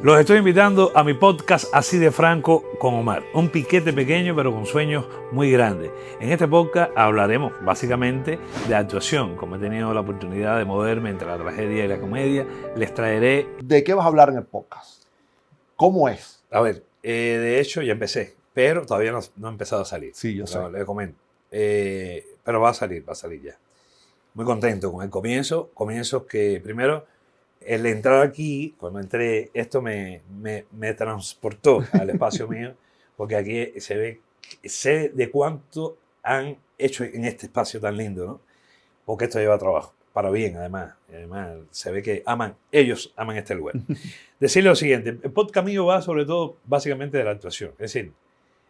Los estoy invitando a mi podcast Así de Franco con Omar. Un piquete pequeño pero con sueños muy grandes. En este podcast hablaremos básicamente de actuación. Como he tenido la oportunidad de moverme entre la tragedia y la comedia, les traeré... ¿De qué vas a hablar en el podcast? ¿Cómo es? A ver, de hecho ya empecé, pero todavía no ha empezado a salir. Sí, yo sé. Le comento. Pero va a salir ya. Muy contento con el comienzo. Comienzos que primero... El entrar aquí, cuando entré, esto me transportó al espacio mío, porque aquí sé de cuánto han hecho en este espacio tan lindo, ¿no? Porque esto lleva trabajo, para bien además. Además, se ve que ellos aman este lugar. Decirle lo siguiente, el podcast mío va sobre todo, básicamente, de la actuación. Es decir,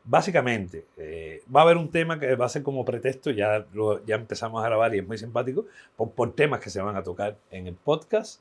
básicamente, va a haber un tema que va a ser como pretexto, ya empezamos a grabar y es muy simpático, por temas que se van a tocar en el podcast.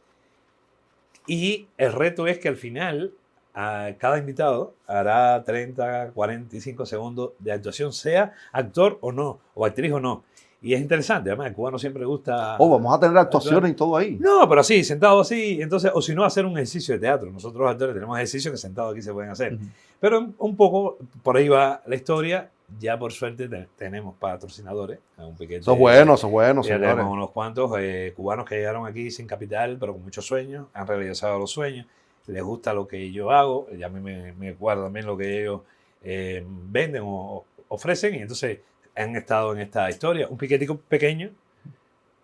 Y el reto es que al final cada invitado hará 30, 45 segundos de actuación, sea actor o no, o actriz o no. Y es interesante, además, el cubano siempre le gusta... vamos a tener actuaciones y todo ahí. No, pero así, sentado así, entonces, o si no, hacer un ejercicio de teatro. Nosotros los actores tenemos ejercicios que sentados aquí se pueden hacer. Pero un poco por ahí va la historia. Ya por suerte tenemos patrocinadores. Un piquete, son buenos, ya tenemos unos cuantos cubanos que llegaron aquí sin capital, pero con muchos sueños, han realizado los sueños. les gusta lo que yo hago, y a mí me guarda también lo que ellos venden o ofrecen, y entonces han estado en esta historia, un piquetico pequeño,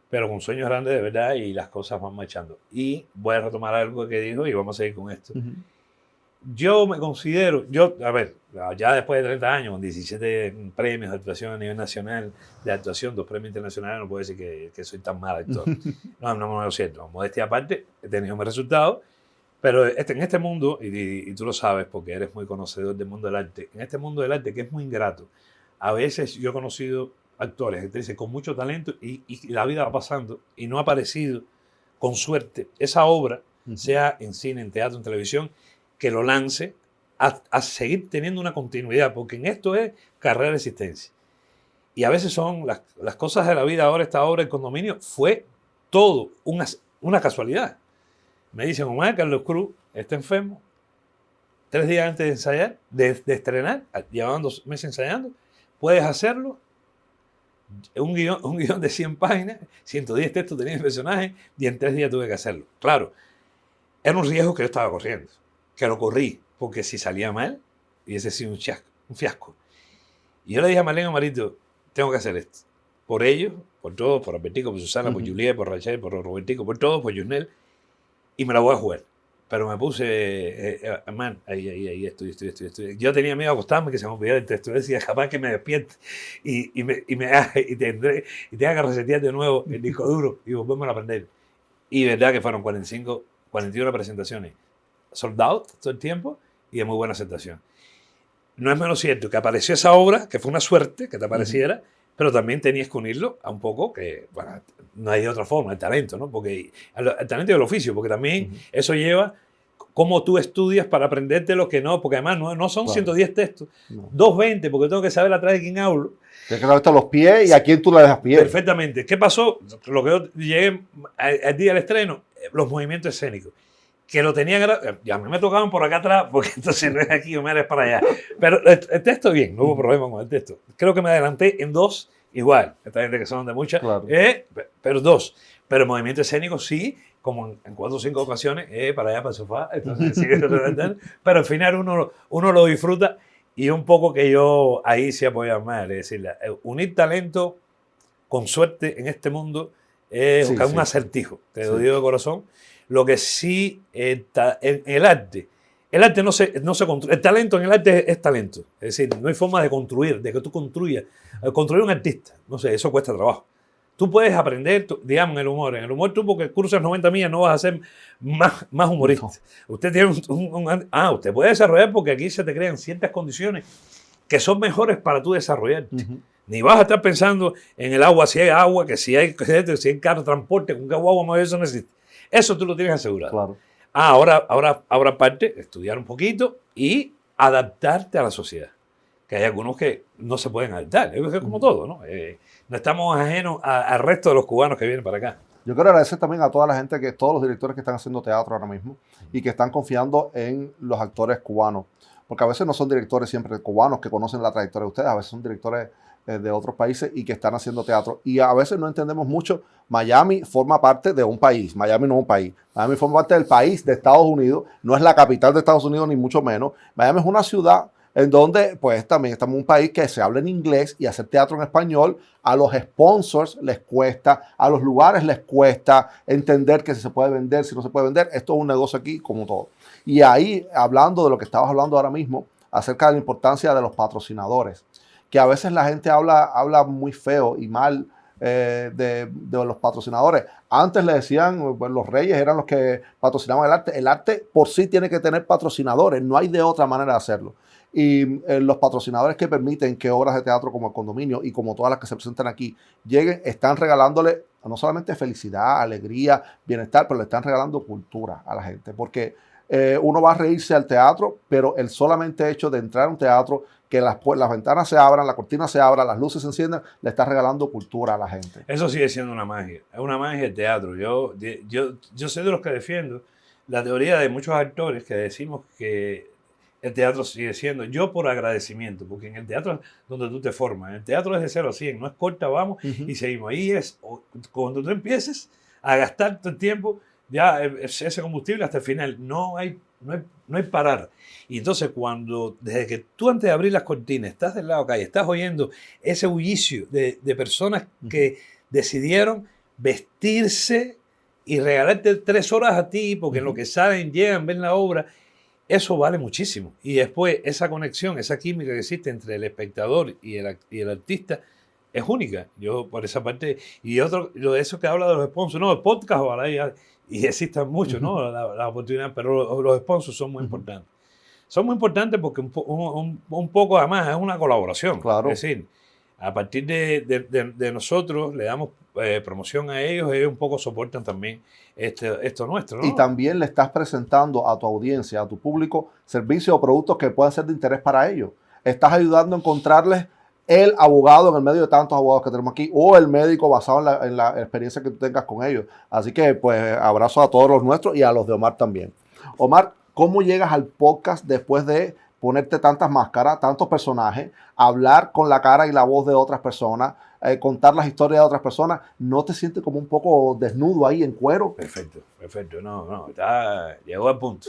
pero con sueños grandes de verdad, y las cosas van marchando. Y voy a retomar algo que dijo y vamos a seguir con esto. Yo me considero, a ver, ya después de 30 años, con 17 premios de actuación a nivel nacional, de actuación, 2 premios internacionales, no puedo decir que soy tan mal actor. No lo siento. Modestia aparte, he tenido mis resultados, pero en este mundo, y tú lo sabes porque eres muy conocedor del mundo del arte, en este mundo del arte que es muy ingrato, a veces yo he conocido actores, actrices con mucho talento y la vida va pasando y no ha aparecido con suerte esa obra, sea en cine, en teatro, en televisión, que lo lance a seguir teniendo una continuidad, porque en esto es carrera de existencia. Y a veces son las cosas de la vida. Ahora esta obra, El Condominio, fue todo una casualidad. Me dicen, Omar, Carlos Cruz está enfermo, 3 días antes de ensayar, de estrenar, llevaban 2 meses ensayando, puedes hacerlo. Un guión de 100 páginas, 110 textos tenía el personaje, y en 3 días tuve que hacerlo. Claro, era un riesgo que yo estaba corriendo, que lo corrí, porque si salía mal, hubiese sido un fiasco. Y yo le dije a Marlene, Marito, tengo que hacer esto. Por ellos, por todos, por Albertico, por Susana, por Juliet, por Rachel, por Robertico, por todos, por Yusnel, y me la voy a jugar. Pero me puse, man, ahí estoy. Yo tenía miedo a acostarme, que se me olvidara el texto. Yo decía, capaz que me despierte y tenga que resetear de nuevo el disco duro y volverme a aprender. Y verdad que fueron 41 presentaciones. Sold out todo el tiempo y de muy buena aceptación. No es menos cierto que apareció esa obra, que fue una suerte que te apareciera, pero también tenías que unirlo a un poco que, bueno, no hay de otra forma, el talento, ¿no? Porque el talento y el oficio, porque también eso lleva cómo tú estudias para aprenderte lo que no, porque además no son 110 textos, 220, porque tengo que saber atrás de quién hablo. Tienes que saber hasta los pies y a quién tú le dejas pie. Perfectamente. ¿Qué pasó? Lo que yo llegué al día del estreno, los movimientos escénicos, que lo tenían, ya a mí me tocaban por acá atrás, porque entonces no es aquí, Omar, es para allá. Pero el texto bien, no hubo problema con el texto. Creo que me adelanté en 2 igual. Esta gente que son de muchas, claro. Pero 2. Pero el movimiento escénico sí, como en 4 o 5 ocasiones, para allá, para el sofá. Entonces, sí, pero al final uno lo disfruta, y un poco que yo ahí sí apoyo a Omar, es decir, unir talento con suerte en este mundo es un acertijo, te lo digo de corazón. Lo que sí, en el arte no se construye. El talento en el arte es talento. Es decir, no hay forma de construir, de que tú construyas. Construir un artista, no sé, eso cuesta trabajo. Tú puedes aprender, digamos, en el humor. En el humor tú, porque cursas 90 millas, no vas a ser más humorista. No. Usted tiene usted puede desarrollar, porque aquí se te crean ciertas condiciones que son mejores para tú desarrollarte. Ni vas a estar pensando en el agua, si hay agua, que si hay carro de transporte, con qué agua, eso no existe. Eso tú lo tienes asegurado. Claro. Ahora aparte, estudiar un poquito y adaptarte a la sociedad. Que hay algunos que no se pueden adaptar. Es como todo, ¿no? No estamos ajenos al resto de los cubanos que vienen para acá. Yo quiero agradecer también a toda la gente, todos los directores que están haciendo teatro ahora mismo y que están confiando en los actores cubanos. Porque a veces no son directores siempre cubanos que conocen la trayectoria de ustedes, a veces son directores de otros países y que están haciendo teatro. Y a veces no entendemos mucho. Miami forma parte de un país. Miami no es un país. Miami forma parte del país de Estados Unidos. No es la capital de Estados Unidos, ni mucho menos. Miami es una ciudad en donde pues también estamos en un país que se habla en inglés, y hacer teatro en español a los sponsors les cuesta, a los lugares les cuesta entender que si se puede vender, si no se puede vender. Esto es un negocio aquí como todo. Y ahí, hablando de lo que estabas hablando ahora mismo, acerca de la importancia de los patrocinadores, que a veces la gente habla muy feo y mal de los patrocinadores. Antes le decían, pues, los reyes eran los que patrocinaban el arte. El arte por sí tiene que tener patrocinadores, no hay de otra manera de hacerlo. Y los patrocinadores que permiten que obras de teatro como El Condominio y como todas las que se presentan aquí lleguen, están regalándole no solamente felicidad, alegría, bienestar, pero le están regalando cultura a la gente. Porque uno va a reírse al teatro, pero el solamente hecho de entrar a un teatro, que las ventanas se abran, la cortina se abra, las luces se enciendan, le está regalando cultura a la gente. Eso sigue siendo una magia. Es una magia el teatro. Yo soy de los que defiendo la teoría de muchos actores que decimos que el teatro sigue siendo, yo por agradecimiento, porque en el teatro es donde tú te formas. El teatro es de 0 a 100, no es corta, vamos, y seguimos. Ahí es cuando tú empieces a gastar tu tiempo, ya ese combustible hasta el final. No hay no hay parar. Y entonces desde que tú antes de abrir las cortinas estás del lado acá y estás oyendo ese bullicio de personas que decidieron vestirse y regalarte 3 horas a ti, porque en lo que salen, llegan, ven la obra, eso vale muchísimo. Y después esa conexión, esa química que existe entre el espectador y el artista es única. Yo por esa parte, y otro, lo de eso que habla de los sponsors, no, el podcast, ojalá y existan muchos, ¿no? La oportunidad, pero los sponsors son muy importantes. Son muy importantes porque un poco además es una colaboración. Claro. Es decir, a partir de nosotros le damos promoción a ellos un poco soportan también esto nuestro, ¿no? Y también le estás presentando a tu audiencia, a tu público, servicios o productos que puedan ser de interés para ellos. Estás ayudando a encontrarles el abogado en el medio de tantos abogados que tenemos aquí o el médico basado en la experiencia que tú tengas con ellos. Así que, pues, abrazo a todos los nuestros y a los de Omar también. Omar, ¿cómo llegas al podcast después de ponerte tantas máscaras, tantos personajes, hablar con la cara y la voz de otras personas, contar las historias de otras personas? ¿No te sientes como un poco desnudo ahí en cuero? Perfecto. No, llegó al punto.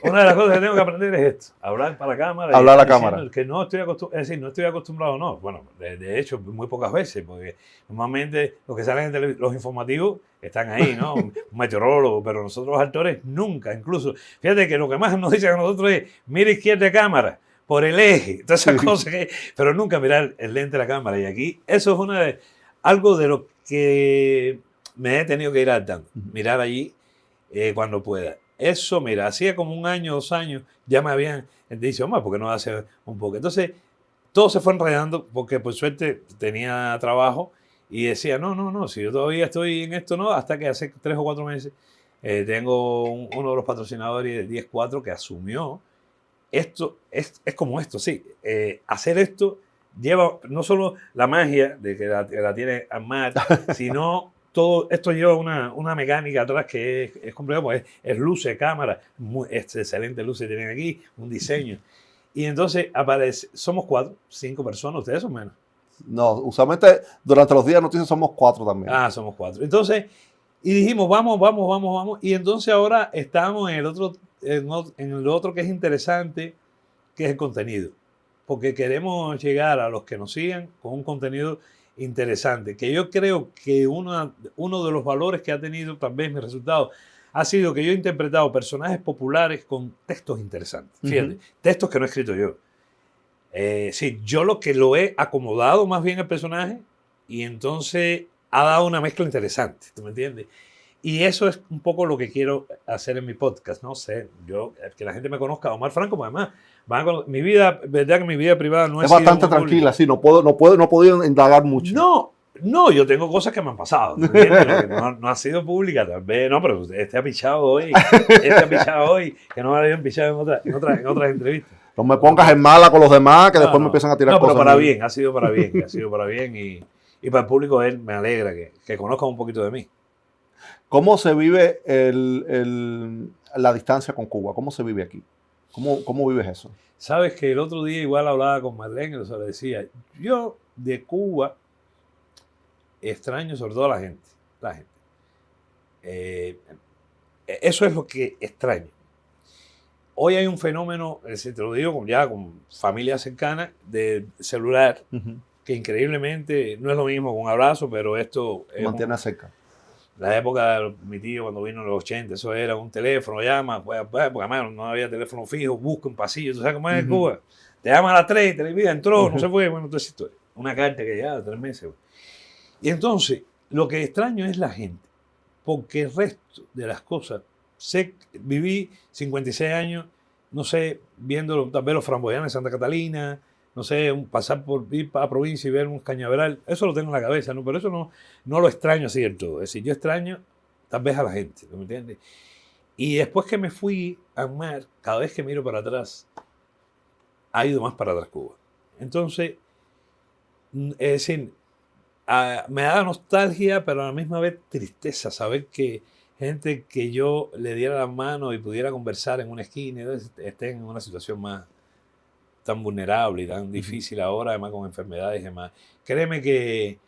Una de las cosas que tengo que aprender es esto, hablar para la cámara. Hablar a la cámara. Que no estoy acostumbrado, es decir, no estoy acostumbrado, no. Bueno, de hecho, muy pocas veces, porque normalmente los que salen en los informativos están ahí, ¿no? Un meteorólogo, pero nosotros los actores nunca, incluso. Fíjate que lo que más nos dicen a nosotros es, mira izquierda de cámara, por el eje, todas esas cosas, pero nunca mirar el lente de la cámara. Y aquí, eso es algo de lo que me he tenido que ir adaptando, mirar allí cuando pueda. Eso, mira, hacía como 1 año, 2 años, ya me habían dicho, Omar, ¿por qué no hace un poco? Entonces, todo se fue enredando porque por suerte tenía trabajo y decía, no, si yo todavía estoy en esto, no, hasta que hace 3 o 4 meses tengo uno de los patrocinadores de 10-4 que asumió esto, es como esto, sí, hacer esto lleva no solo la magia de que la tiene Omar, sino todo esto lleva una mecánica atrás que es complejo, porque es luces, cámara, excelente luces tienen aquí, un diseño. Y entonces somos 4, 5 personas, ustedes son menos. No, usualmente durante los días de noticias somos 4 también. Somos 4. Entonces, y dijimos, vamos. Y entonces ahora estamos en el otro que es interesante, que es el contenido. Porque queremos llegar a los que nos sigan con un contenido interesante, que yo creo que uno de los valores que ha tenido también mi resultado ha sido que yo he interpretado personajes populares con textos interesantes. Fíjate, textos que no he escrito yo. Sí, yo lo he acomodado más bien al personaje y entonces ha dado una mezcla interesante, ¿tú me entiendes? Y eso es un poco lo que quiero hacer en mi podcast, no sé, que la gente me conozca, Omar Franco, pues además, mi vida, verdad que mi vida privada no es bastante tranquila, sí, no he podido indagar mucho. No, yo tengo cosas que me han pasado, ¿me entiendes? Que no ha sido pública, tal vez, no, pero este ha pichado hoy, que no me habían pichado en otras entrevistas. No me pongas en mala con los demás, que después me empiezan a tirar cosas. No, pero para bien, ha sido para bien y para el público me alegra que conozcan un poquito de mí. ¿Cómo se vive la distancia con Cuba? ¿Cómo se vive aquí? ¿Cómo vives eso? Sabes que el otro día igual hablaba con Marlene, le decía, yo de Cuba extraño sobre todo a la gente. Eso es lo que extraño. Hoy hay un fenómeno, te lo digo ya con familias cercanas, de celular, que increíblemente no es lo mismo con un abrazo, pero esto... mantiene cerca. La época de mi tío cuando vino en los 80, eso era un teléfono, llama, porque además no había teléfono fijo, busca un pasillo, ¿tú sabes cómo es en Cuba? Te llama a las 3, te entró, no se fue, bueno, toda esa historia. Una carta que ya 3 meses. Y entonces, lo que extraño es la gente, porque el resto de las cosas, viví 56 años, no sé, viendo tal vez los framboyanes de Santa Catalina, no sé, pasar por ir a la provincia y ver un cañaveral, eso lo tengo en la cabeza, ¿no? Pero eso no lo extraño así del todo. Es decir, yo extraño tal vez a la gente, ¿me entiendes? Y después que me fui a mar, cada vez que miro para atrás, ha ido más para atrás Cuba. Entonces, es decir, me da nostalgia, pero a la misma vez tristeza saber que gente que yo le diera la mano y pudiera conversar en una esquina, estén en una situación más tan vulnerable y tan difícil ahora, además con enfermedades y demás. Créeme que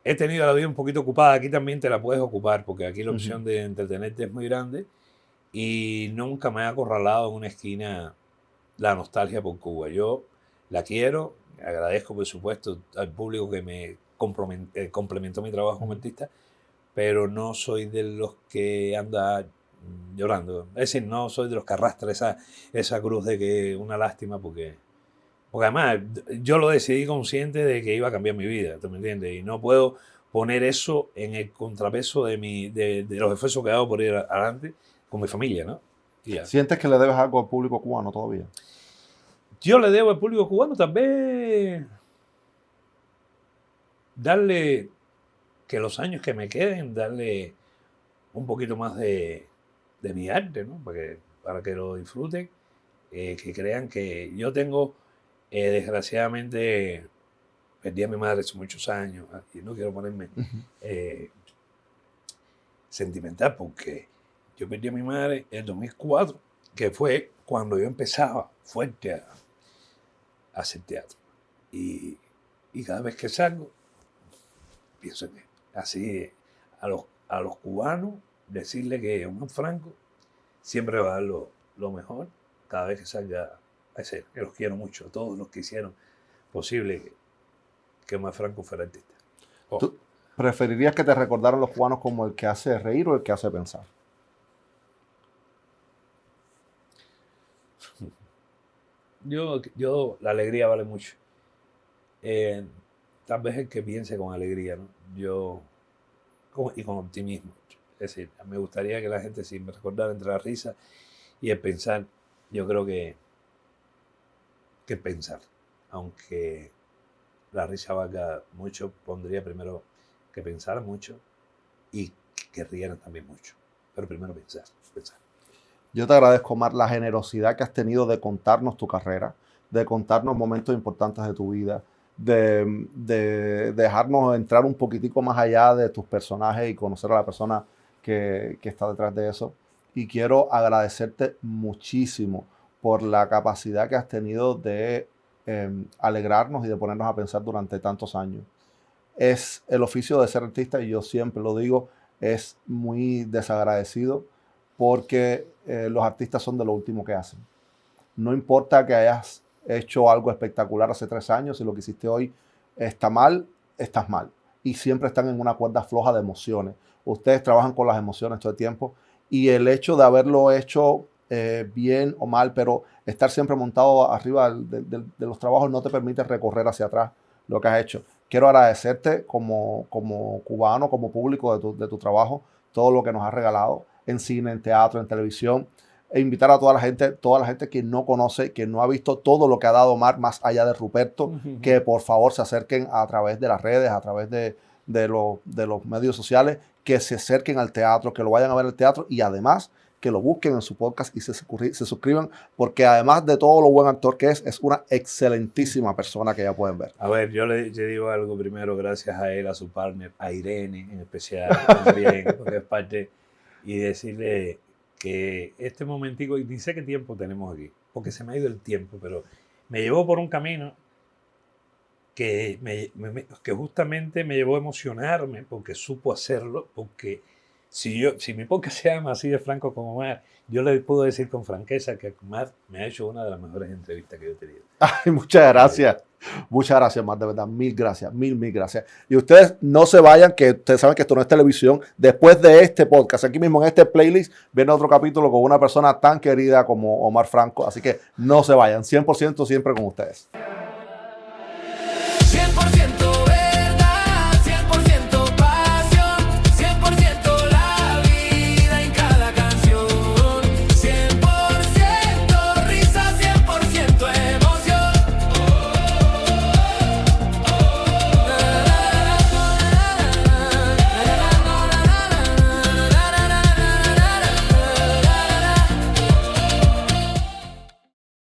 he tenido la vida un poquito ocupada. Aquí también te la puedes ocupar, porque aquí la opción de entretenerte es muy grande y nunca me ha acorralado en una esquina la nostalgia por Cuba. Yo la quiero, agradezco por supuesto al público que me complementó mi trabajo como artista, pero no soy de los que anda llorando. Es decir, no soy de los que arrastra esa cruz de que una lástima, porque además yo lo decidí consciente de que iba a cambiar mi vida, ¿tú me entiendes? Y no puedo poner eso en el contrapeso de los esfuerzos que hago por ir adelante con mi familia, ¿no? Ya. ¿Sientes que le debes algo al público cubano todavía? Yo le debo al público cubano tal vez darle, que los años que me queden, darle un poquito más de mi arte, ¿no? Para que lo disfruten, que crean que yo tengo, desgraciadamente, perdí a mi madre hace muchos años, y no quiero ponerme sentimental, porque yo perdí a mi madre en 2004, que fue cuando yo empezaba fuerte a hacer teatro. Y cada vez que salgo, pienso en él. Así, a los cubanos, decirle que Omar Franco siempre va a dar lo mejor cada vez que salga a escena. Que los quiero mucho, a todos los que hicieron posible que Omar Franco fuera artista. ¿Tú preferirías que te recordaran los cubanos como el que hace reír o el que hace pensar? Yo la alegría vale mucho. Tal vez el que piense con alegría, ¿no? Y con optimismo. Es decir, me gustaría que la gente sí me recordara entre la risa y el pensar. Yo creo que pensar, aunque la risa valga mucho, pondría primero que pensaran mucho y que rieran también mucho. Pero primero pensar. Yo te agradezco, Omar, la generosidad que has tenido de contarnos tu carrera, de contarnos momentos importantes de tu vida, de dejarnos entrar un poquitico más allá de tus personajes y conocer a la persona que está detrás de eso. Y quiero agradecerte muchísimo por la capacidad que has tenido de alegrarnos y de ponernos a pensar durante tantos años. Es el oficio de ser artista, y yo siempre lo digo, es muy desagradecido, porque los artistas son de lo último que hacen. No importa que hayas hecho algo espectacular hace 3 años, si lo que hiciste hoy está mal, estás mal. Y siempre están en una cuerda floja de emociones. Ustedes trabajan con las emociones todo el tiempo, y el hecho de haberlo hecho bien o mal, pero estar siempre montado arriba de los trabajos no te permite recorrer hacia atrás lo que has hecho. Quiero agradecerte como cubano, como público de tu trabajo, todo lo que nos has regalado en cine, en teatro, en televisión, e invitar a toda la gente que no conoce, que no ha visto todo lo que ha dado Omar más allá de Ruperto, que por favor se acerquen a través de las redes, a través de los medios sociales, que se acerquen al teatro, que lo vayan a ver al teatro, y además que lo busquen en su podcast y se suscriban, porque además de todo lo buen actor que es una excelentísima persona que ya pueden ver. A ver, yo le digo algo primero, gracias a él, a su partner, a Irene en especial, también, porque es parte, y decirle que este momentico, y ni sé qué tiempo tenemos aquí, porque se me ha ido el tiempo, pero me llevó por un camino que justamente me llevó a emocionarme, porque supo hacerlo, porque si mi podcast se llama así de franco con Omar, yo le puedo decir con franqueza que Omar me ha hecho una de las mejores entrevistas que yo he tenido. Ay, muchas gracias. Muchas gracias, Omar, de verdad. Mil gracias, mil gracias. Y ustedes no se vayan, que ustedes saben que esto no es televisión. Después de este podcast, aquí mismo en este playlist, viene otro capítulo con una persona tan querida como Omar Franco. Así que no se vayan, 100% siempre con ustedes.